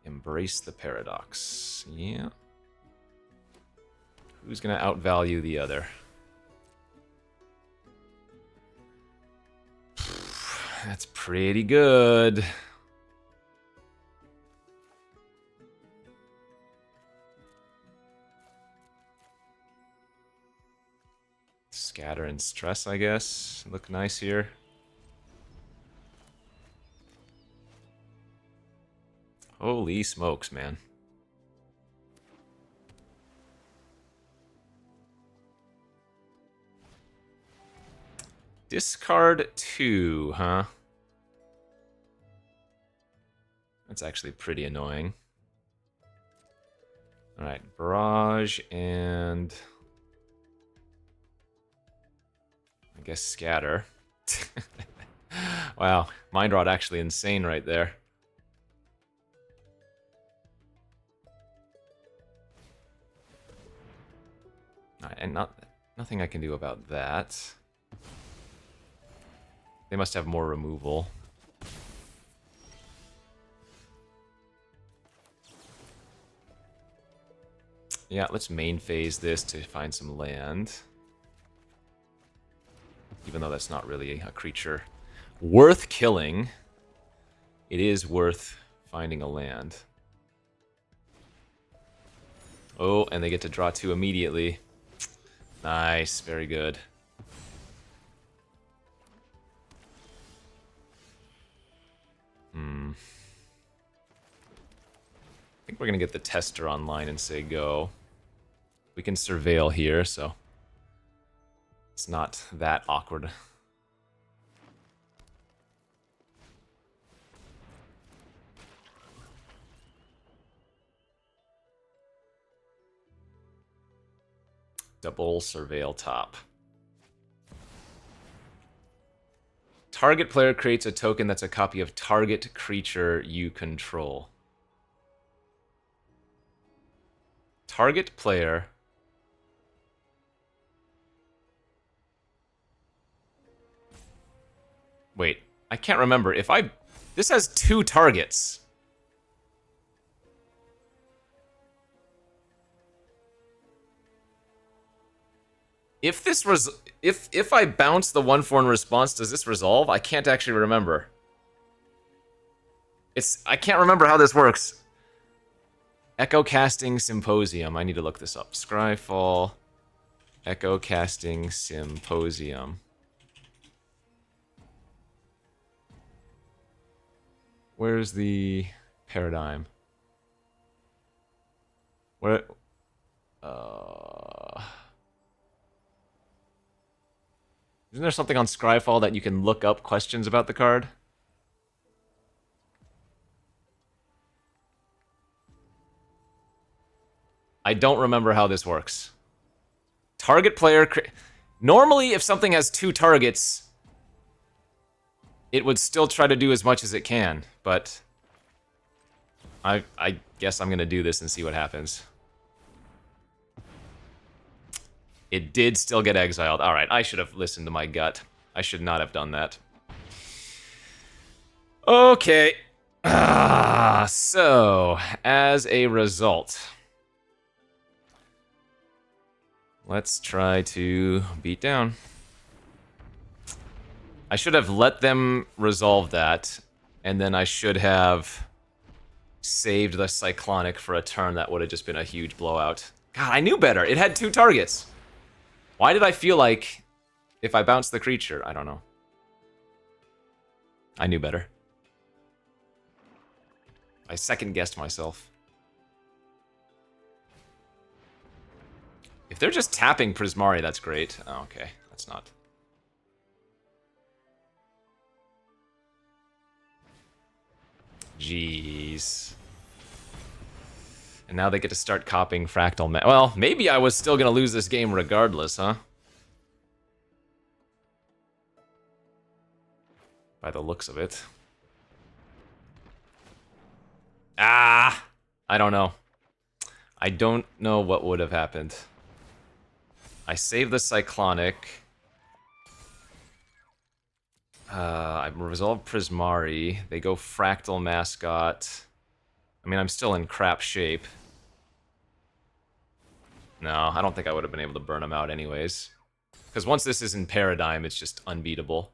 Embrace the paradox. Yeah. Who's gonna outvalue the other? That's pretty good. Scatter and stress, I guess. Look nice here. Holy smokes, man. Discard 2, huh? That's actually pretty annoying. Alright, barrage and... I guess scatter. Wow, Mind Rot actually insane right there. Alright, and nothing I can do about that. They must have more removal. Yeah, let's main phase this to find some land. Even though that's not really a creature worth killing, it is worth finding a land. Oh, and they get to draw 2 immediately. Nice, very good. I think we're gonna get the tester online and say go. We can surveil here, so it's not that awkward. Double surveil top. Target player creates a token that's a copy of target creature you control. Target player. Wait, I can't remember. If I... This has 2 targets. If this was... If I bounce the 1/4 in response, does this resolve? I can't actually remember. I can't remember how this works. Echo Casting Symposium. I need to look this up. Scryfall. Echo Casting Symposium. Where's the paradigm? Where... Isn't there something on Scryfall that you can look up questions about the card? I don't remember how this works. Target player... Normally, if something has 2 targets, it would still try to do as much as it can, but... I guess I'm gonna do this and see what happens. It did still get exiled. Alright, I should have listened to my gut. I should not have done that. Okay. So, as a result... Let's try to beat down. I should have let them resolve that, and then I should have saved the Cyclonic for a turn that would have just been a huge blowout. God, I knew better. It had 2 targets. Why did I feel like if I bounced the creature? I don't know. I knew better. I second-guessed myself. If they're just tapping Prismari, that's great. Oh, okay. That's not... Jeez. And now they get to start copying Fractal Well, maybe I was still gonna lose this game regardless, huh? By the looks of it. Ah! I don't know. I don't know what would have happened. I save the Cyclonic. I resolve Prismari. They go Fractal Mascot. I mean, I'm still in crap shape. No, I don't think I would have been able to burn them out anyways. Because once this is in Paradigm, it's just unbeatable.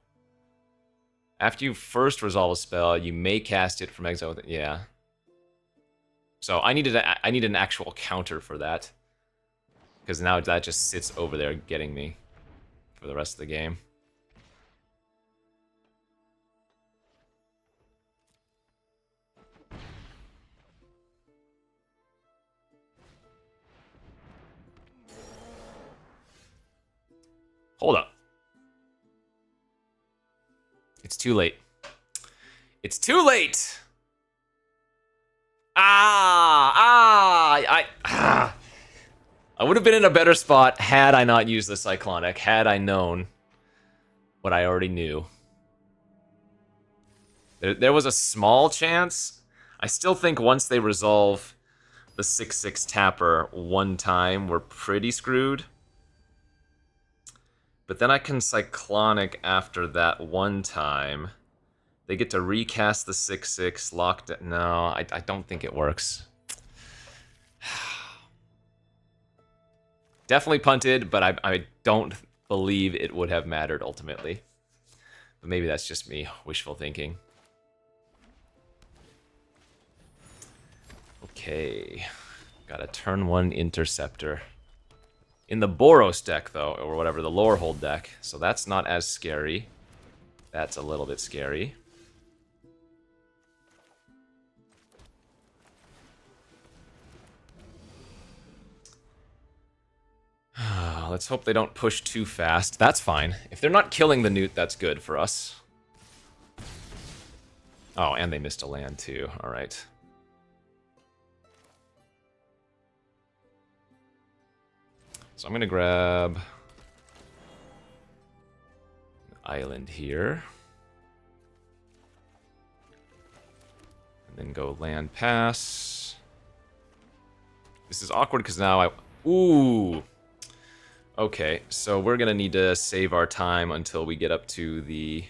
After you first resolve a spell, you may cast it from exile. Yeah. So I needed an actual counter for that. Because now that just sits over there getting me for the rest of the game. Hold up. It's too late. It's too late! I would have been in a better spot had I not used the Cyclonic, had I known what I already knew. There was a small chance. I still think once they resolve the 6/6 tapper one time, we're pretty screwed. But then I can Cyclonic after that one time. They get to recast the 6/6, locked it. No, I don't think it works. Definitely punted, but I don't believe it would have mattered ultimately. But maybe that's just me wishful thinking. Okay, got a turn 1 Interceptor. In the Boros deck, though, or whatever, the Lorehold deck, so that's not as scary. That's a little bit scary. Let's hope they don't push too fast. That's fine. If they're not killing the Newt, that's good for us. Oh, and they missed a land, too. Alright. So I'm going to grab an island here. And then go land pass. This is awkward because now I... Ooh! Okay, so we're going to need to save our time until we get up to the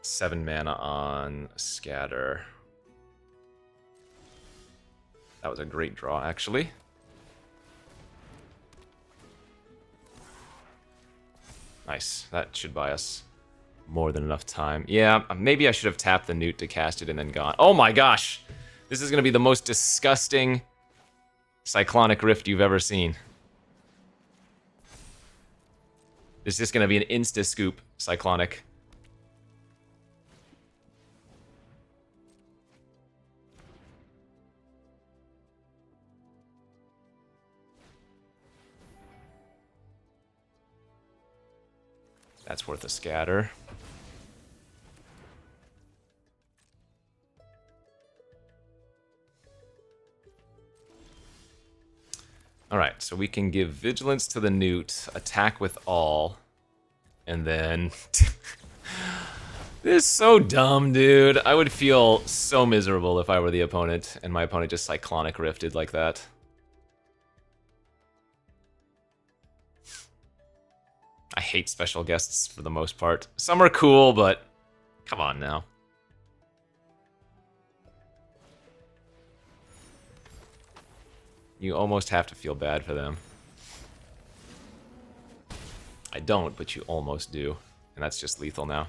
7 mana on Scatter. That was a great draw, actually. Nice. That should buy us more than enough time. Yeah, maybe I should have tapped the Newt to cast it and then gone. Oh my gosh! This is going to be the most disgusting Cyclonic Rift you've ever seen. This is just going to be an insta-scoop Cyclonic. That's worth a scatter. Alright, so we can give Vigilance to the Newt, attack with all, and then... This is so dumb, dude. I would feel so miserable if I were the opponent, and my opponent just Cyclonic Rifted like that. I hate special guests for the most part. Some are cool, but come on now. You almost have to feel bad for them. I don't, but you almost do. And that's just lethal now.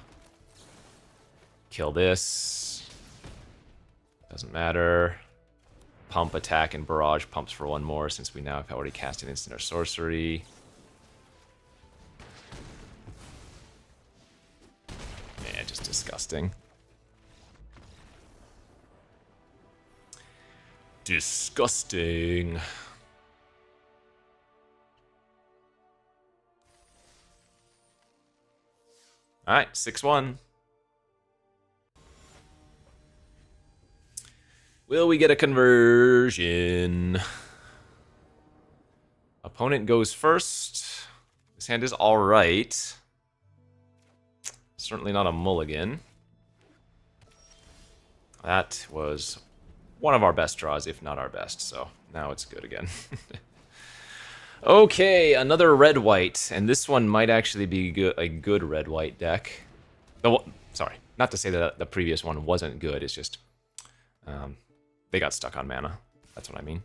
Kill this. Doesn't matter. Pump, attack, and barrage pumps for one more since we now have already cast an instant or sorcery. Yeah, just disgusting. Disgusting. Alright, 6-1. Will we get a conversion? Opponent goes first. This hand is alright. Certainly not a mulligan. That was one of our best draws, if not our best, so now it's good again. Okay, another red-white, and this one might actually be a good red-white deck. Sorry, not to say that the previous one wasn't good, it's just they got stuck on mana. That's what I mean.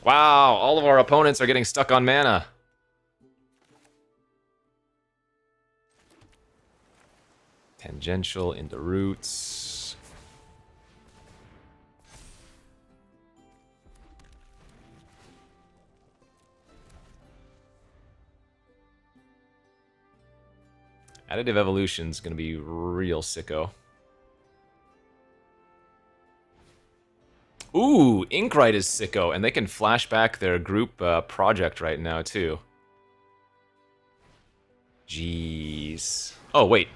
Wow, all of our opponents are getting stuck on mana. Tangential into roots. Additive Evolution's gonna be real sicko. Ooh, Inkrite is sicko, and they can flash back their group project right now, too. Jeez. Oh, wait.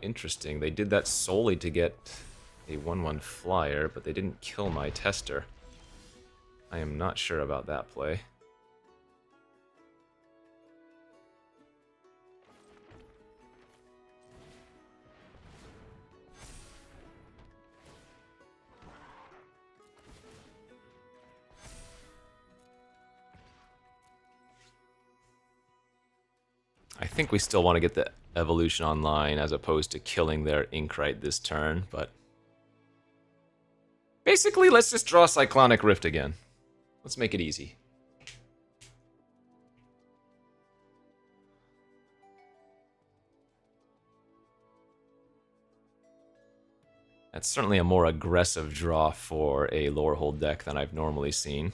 Interesting. They did that solely to get a 1/1 flyer, but they didn't kill my tester. I am not sure about that play. I think we still want to get the evolution online as opposed to killing their Inkrite this turn, but basically let's just draw Cyclonic Rift again. Let's make it easy. That's certainly a more aggressive draw for a Lorehold deck than I've normally seen.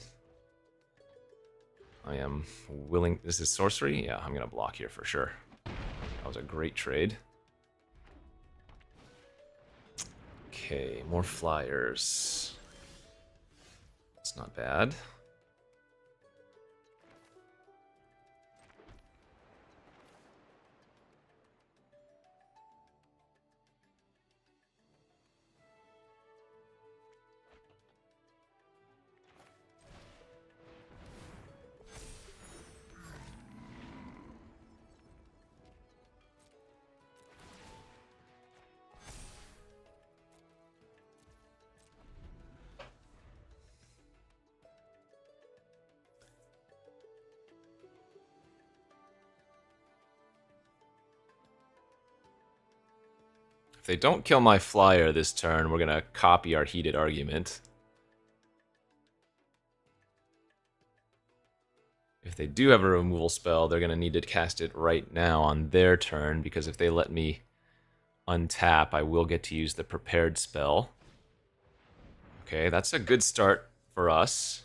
I am willing... This is sorcery? Yeah, I'm going to block here for sure. That was a great trade. Okay, more flyers. It's not bad. If they don't kill my flyer this turn, we're going to copy our heated argument. If they do have a removal spell, they're going to need to cast it right now on their turn, because if they let me untap, I will get to use the prepared spell. Okay, that's a good start for us.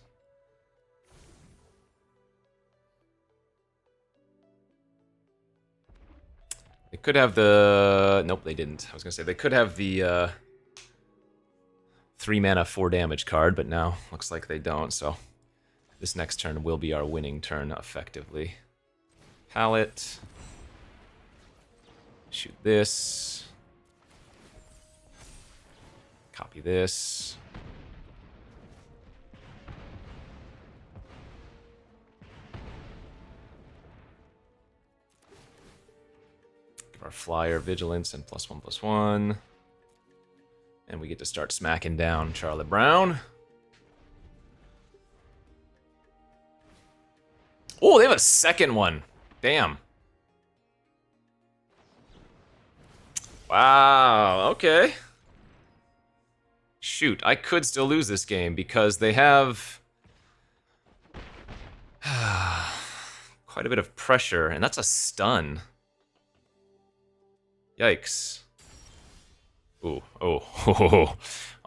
They could have the... Nope, they didn't. I was going to say, they could have the 3 mana, 4 damage card, but now looks like they don't, so this next turn will be our winning turn, effectively. Palette. Shoot this. Copy this. Our flyer vigilance and +1/+1. And we get to start smacking down Charlotte Brown. Oh, they have a second one. Damn. Wow, okay. Shoot, I could still lose this game because they have quite a bit of pressure, and that's a stun. Yikes. Ooh, oh,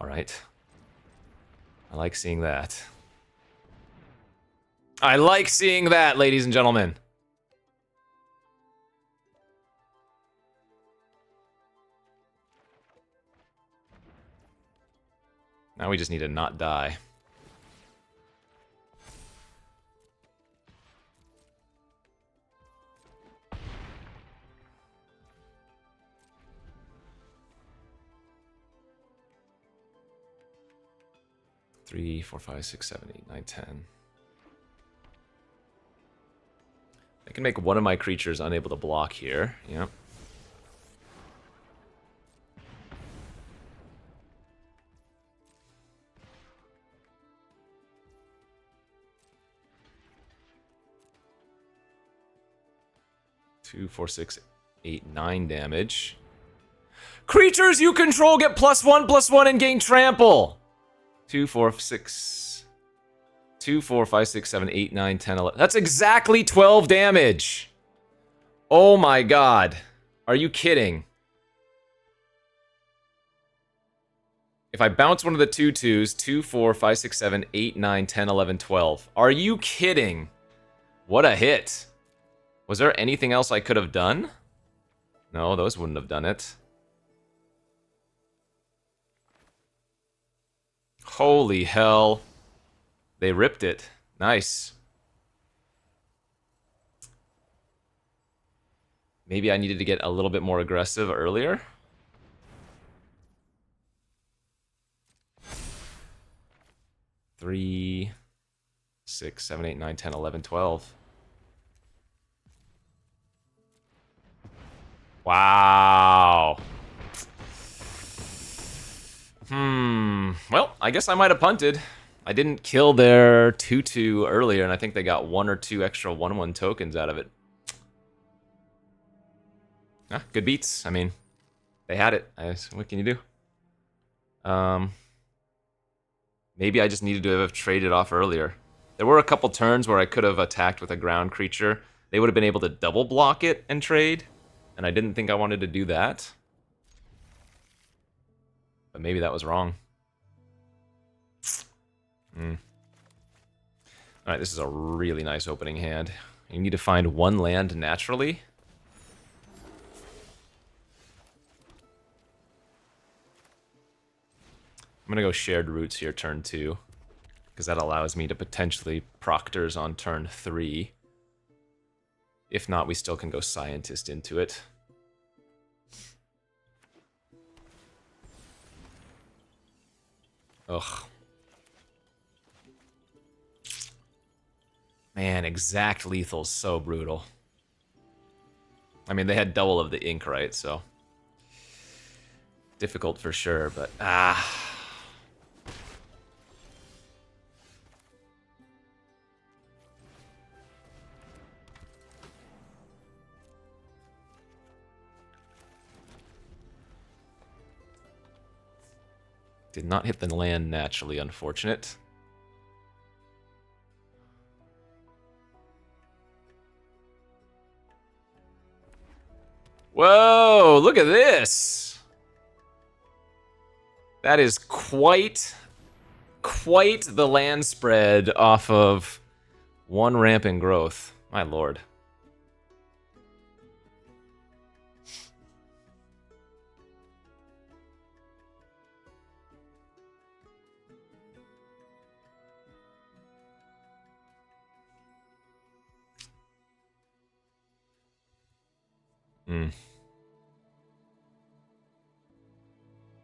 alright. I like seeing that. I like seeing that, ladies and gentlemen. Now we just need to not die. Three, 4, 5, 6, 7, 8, 9, 10. I can make one of my creatures unable to block here. Yep. 2, 4, 6, 8, 9 damage. Creatures you control get +1/+1 and gain trample. 2, 4, 6. 2, 4, 5, 6, 7, 8, 9, 10, 11. That's exactly 12 damage. Oh my god. Are you kidding? If I bounce one of the 2/2s, 2, 4, 5, 6, 7, 8, 9, 10, 11, 12. Are you kidding? What a hit. Was there anything else I could have done? No, those wouldn't have done it. Holy hell. They ripped it. Nice. Maybe I needed to get a little bit more aggressive earlier. Three, 6, 7, 8, 9, 10, 11, 12. Wow. Well, I guess I might have punted. I didn't kill their 2/2 earlier, and I think they got 1 or 2 extra 1/1 tokens out of it. Ah, good beats. I mean, they had it. What can you do? Maybe I just needed to have traded off earlier. There were a couple turns where I could have attacked with a ground creature. They would have been able to double block it and trade, and I didn't think I wanted to do that. But maybe that was wrong. Alright, this is a really nice opening hand. You need to find 1 land naturally. I'm gonna go Shared Roots here turn 2, because that allows me to potentially Proctors on turn 3. If not, we still can go Scientist into it. Ugh. Man, exact lethal's so brutal. I mean, they had double of the ink, right? So difficult for sure, but did not hit the land naturally, unfortunate. Whoa, look at this! That is quite the land spread off of 1 rampant growth. My lord.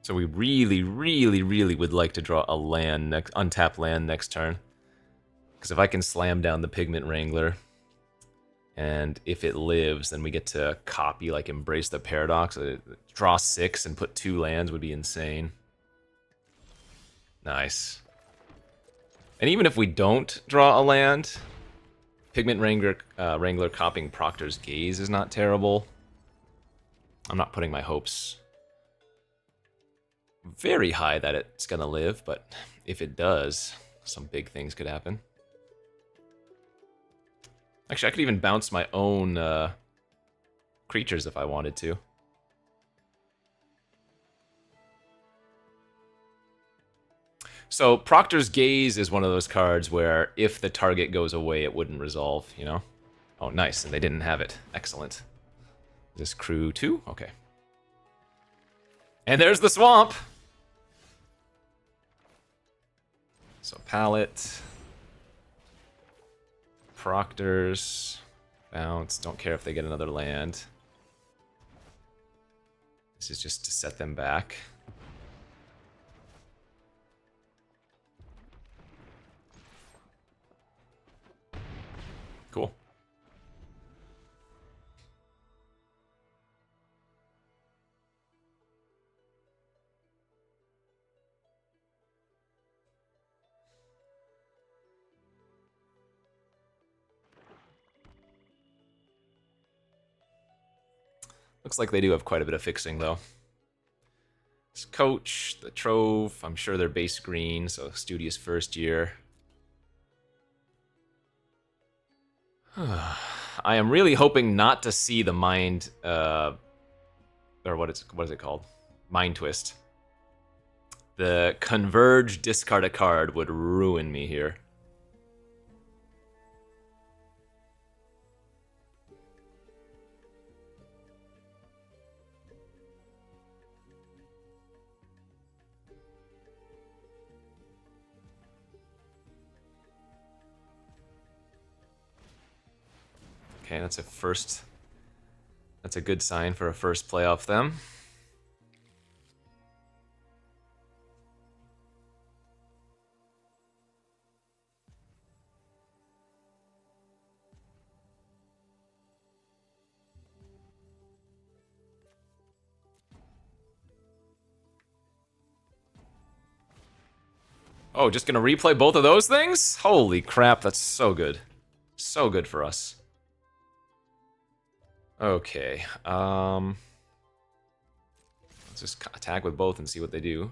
So we really would like to draw a land, untap land next turn. Because if I can slam down the Pigment Wrangler, and if it lives, then we get to copy, like, Embrace the Paradox. Draw 6 and put 2 lands would be insane. Nice. And even if we don't draw a land, Pigment Wrangler copying Proctor's Gaze is not terrible. I'm not putting my hopes very high that it's gonna live, but if it does, some big things could happen. Actually, I could even bounce my own creatures if I wanted to. So Proctor's Gaze is one of those cards where if the target goes away, it wouldn't resolve, you know? Oh, nice, and they didn't have it. Excellent. Is this crew 2? Okay. And there's the swamp! So palette, Proctors, bounce, don't care if they get another land. This is just to set them back. Cool. Looks like they do have quite a bit of fixing, though. This coach, the Trove, I'm sure they're base green, so studious first year. I am really hoping not to see the mind, or what is it called? Mind Twist. The Converge discard a card would ruin me here. Okay, that's a first. That's a good sign for a first playoff them. Oh, just gonna replay both of those things? Holy crap, that's so good. So good for us. Okay, let's just attack with both and see what they do.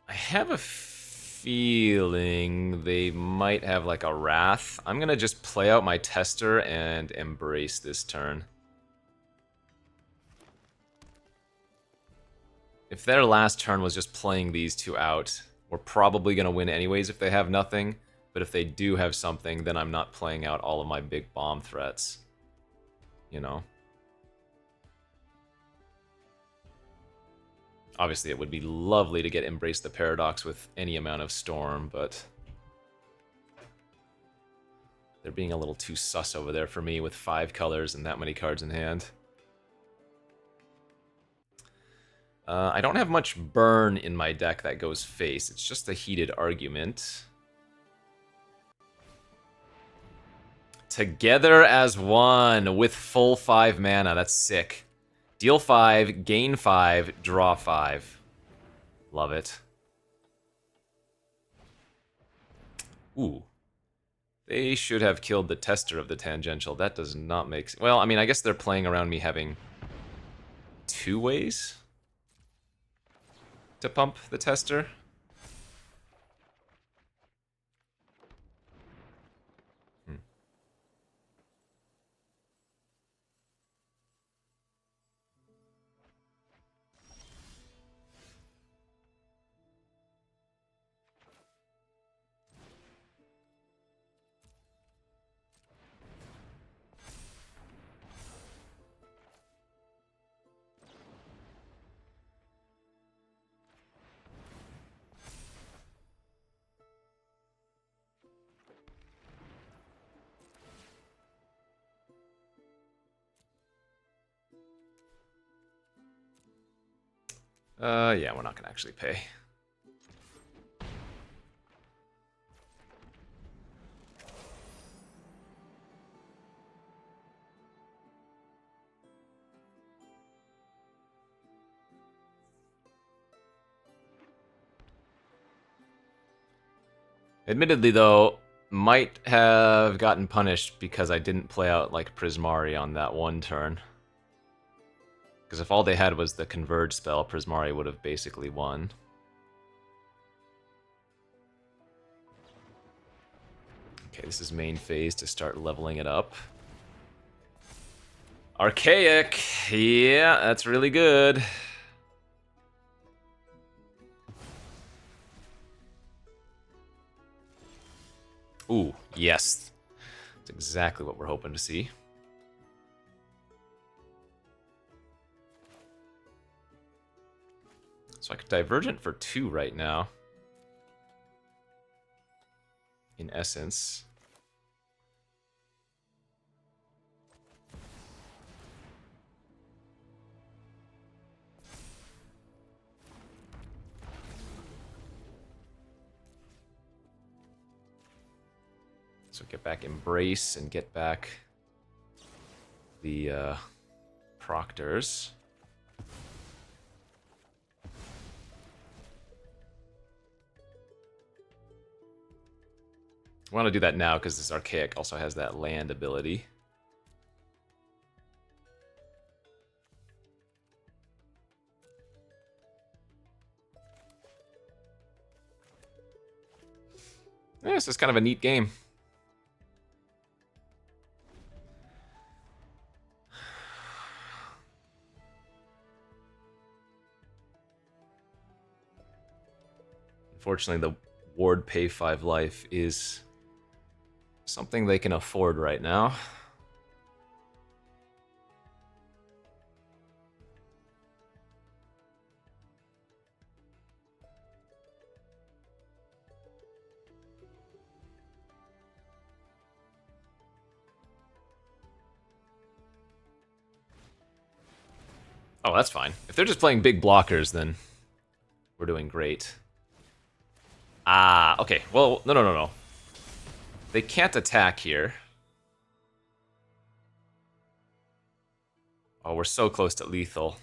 I have a feeling they might have like a Wrath. I'm gonna just play out my Tester and Embrace this turn. If their last turn was just playing these two out, we're probably gonna win anyways if they have nothing. But if they do have something, then I'm not playing out all of my big bomb threats. You know? Obviously, it would be lovely to get Embrace the Paradox with any amount of Storm, but they're being a little too sus over there for me with 5 colors and that many cards in hand. I don't have much burn in my deck that goes face. It's just a heated argument. Together as one with full 5 mana. That's sick. Deal 5, gain 5, draw 5. Love it. Ooh. They should have killed the Tester of the Tangential. That does not make sense. Well, I mean, I guess they're playing around me having 2 ways to pump the Tester. Yeah, we're not gonna actually pay. Admittedly, though, might have gotten punished because I didn't play out like Prismari on that one turn. Because if all they had was the Converge spell, Prismari would have basically won. Okay, this is main phase to start leveling it up. Archaic! Yeah, that's really good. Ooh, yes. That's exactly what we're hoping to see. So I could Divergent for 2 right now. In essence. So get back Embrace and get back the Proctors. I want to do that now because this Archaic also has that land ability. Yeah, this is kind of a neat game. Unfortunately, the Ward Pay 5 life is something they can afford right now. Oh, that's fine. If they're just playing big blockers, then we're doing great. Ah, okay. Well, no. They can't attack here. Oh, we're so close to lethal.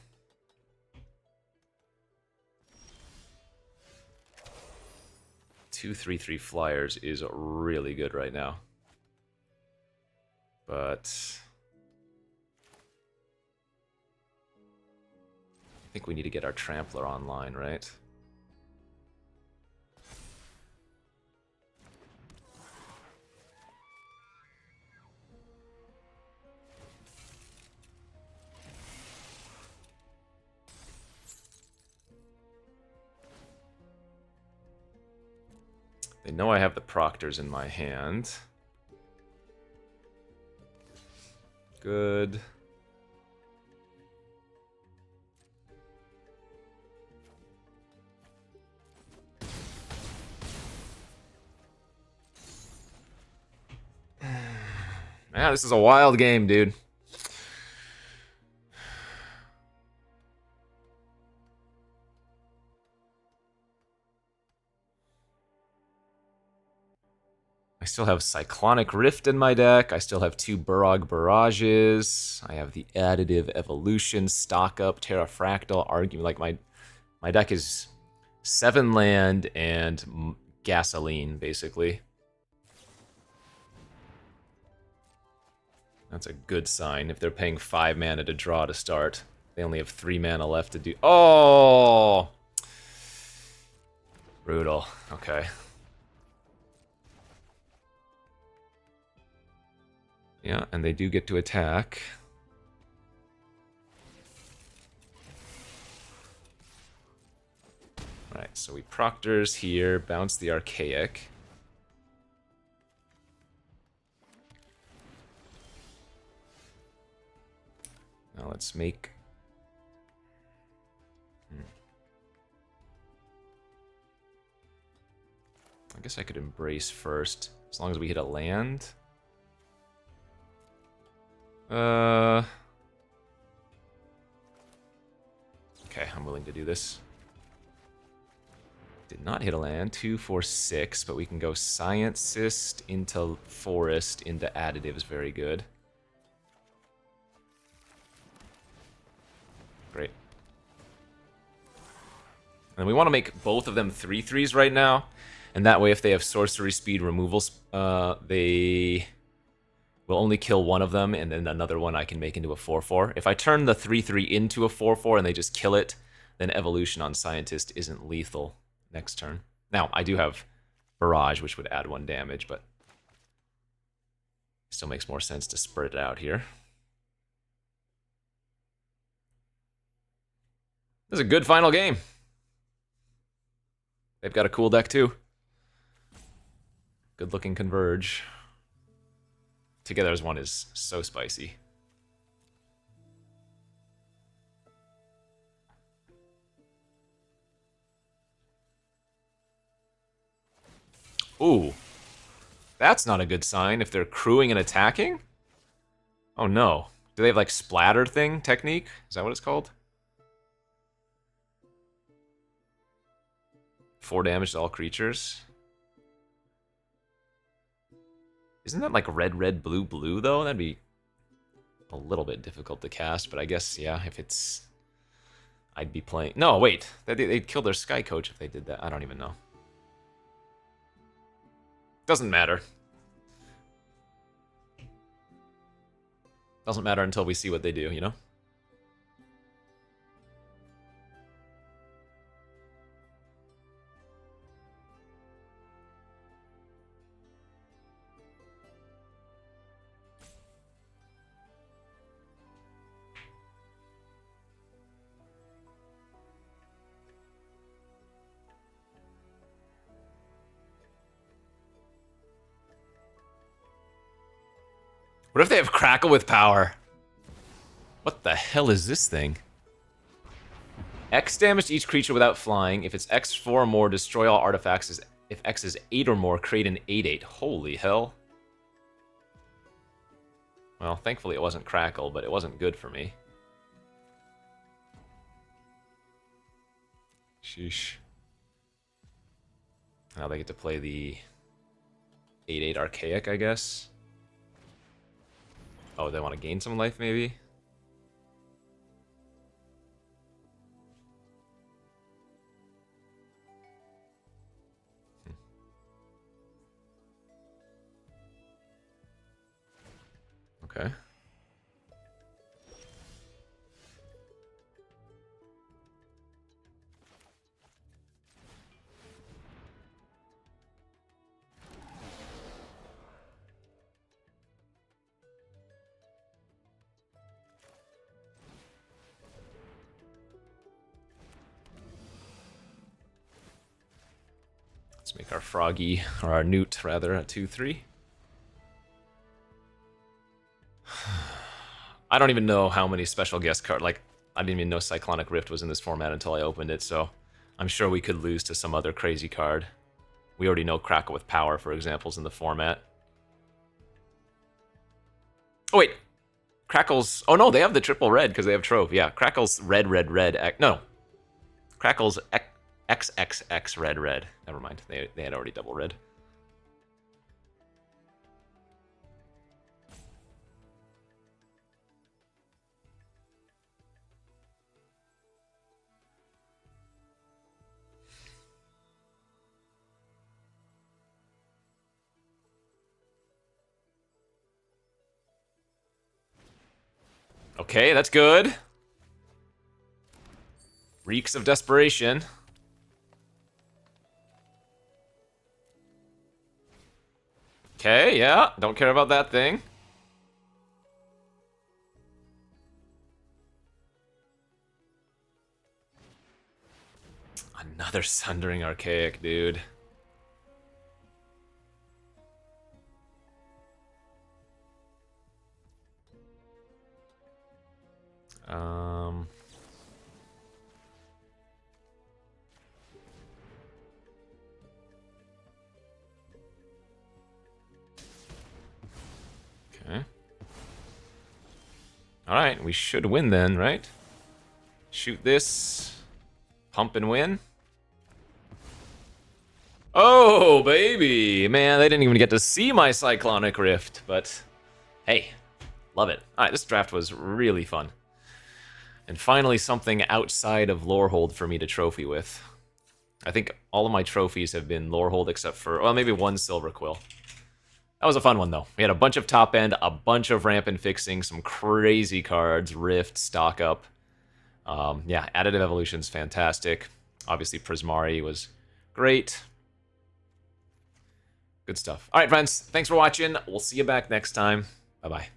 Two 3/3 flyers is really good right now. But I think we need to get our Trampler online, right? They know I have the Proctors in my hand. Good. Man, this is a wild game, dude. I still have Cyclonic Rift in my deck. I still have 2 Burog Barrages. I have the Additive Evolution, Stock Up, Terrafractal, Argument. Like, my deck is 7 land and gasoline, basically. That's a good sign. If they're paying 5 mana to draw to start, they only have 3 mana left to do... Oh! Brutal. Okay. Yeah, and they do get to attack. Alright, so we Proctors here, bounce the Archaic. Now let's make... I guess I could Embrace first, as long as we hit a land. Okay, I'm willing to do this. Did not hit a land. 2, 4, 6, but we can go Scientist into Forest into Additives. Very good. Great. And we want to make both of them 3/3s right now, and that way if they have sorcery speed removals, they will only kill one of them, and then another one I can make into a 4/4. If I turn the 3/3 into a 4/4 and they just kill it, then Evolution on Scientist isn't lethal next turn. Now, I do have Barrage, which would add 1 damage, but still makes more sense to spread it out here. This is a good final game. They've got a cool deck, too. Good-looking Converge. Together as one is so spicy. Ooh. That's not a good sign if they're crewing and attacking? Oh no. Do they have like splatter thing technique? Is that what it's called? 4 damage to all creatures. Isn't that like red, red, blue, blue though? That'd be a little bit difficult to cast, but I guess, yeah, if it's... I'd be playing... No, wait. They'd kill their Sky Coach if they did that. I don't even know. Doesn't matter. Doesn't matter until we see what they do, you know? What if they have Crackle with power? What the hell is this thing? X damage to each creature without flying. If it's X4 or more, destroy all artifacts. If X is 8 or more, create an 8/8. Holy hell. Well, thankfully it wasn't Crackle, but it wasn't good for me. Sheesh. Now they get to play the 8/8 Archaic, I guess. Oh, they want to gain some life, maybe? Okay. Let's make our Froggy, or our Newt, rather, a 2/3. I don't even know how many special guest cards. Like, I didn't even know Cyclonic Rift was in this format until I opened it, so I'm sure we could lose to some other crazy card. We already know Crackle with Power, for example, is in the format. Oh, wait. Crackle's... Oh, no, they have the triple red because they have Trove. Yeah, Crackle's red, red, red. No. Crackle's XXX red, red. Never mind. They had already double red. Okay, that's good. Reeks of desperation. Okay, yeah. Don't care about that thing. Another Sundering Archaic, dude. Okay. Alright, we should win then, right? Shoot this. Pump and win. Oh, baby! Man, they didn't even get to see my Cyclonic Rift, but hey, love it. Alright, this draft was really fun. And finally something outside of Lorehold for me to trophy with. I think all of my trophies have been Lorehold except for, well, maybe one Silver Quill. That was a fun one, though. We had a bunch of top end, a bunch of ramp and fixing, some crazy cards, Rift, stock up. Yeah, Additive Evolution's fantastic. Obviously, Prismari was great. Good stuff. All right, friends, thanks for watching. We'll see you back next time. Bye-bye.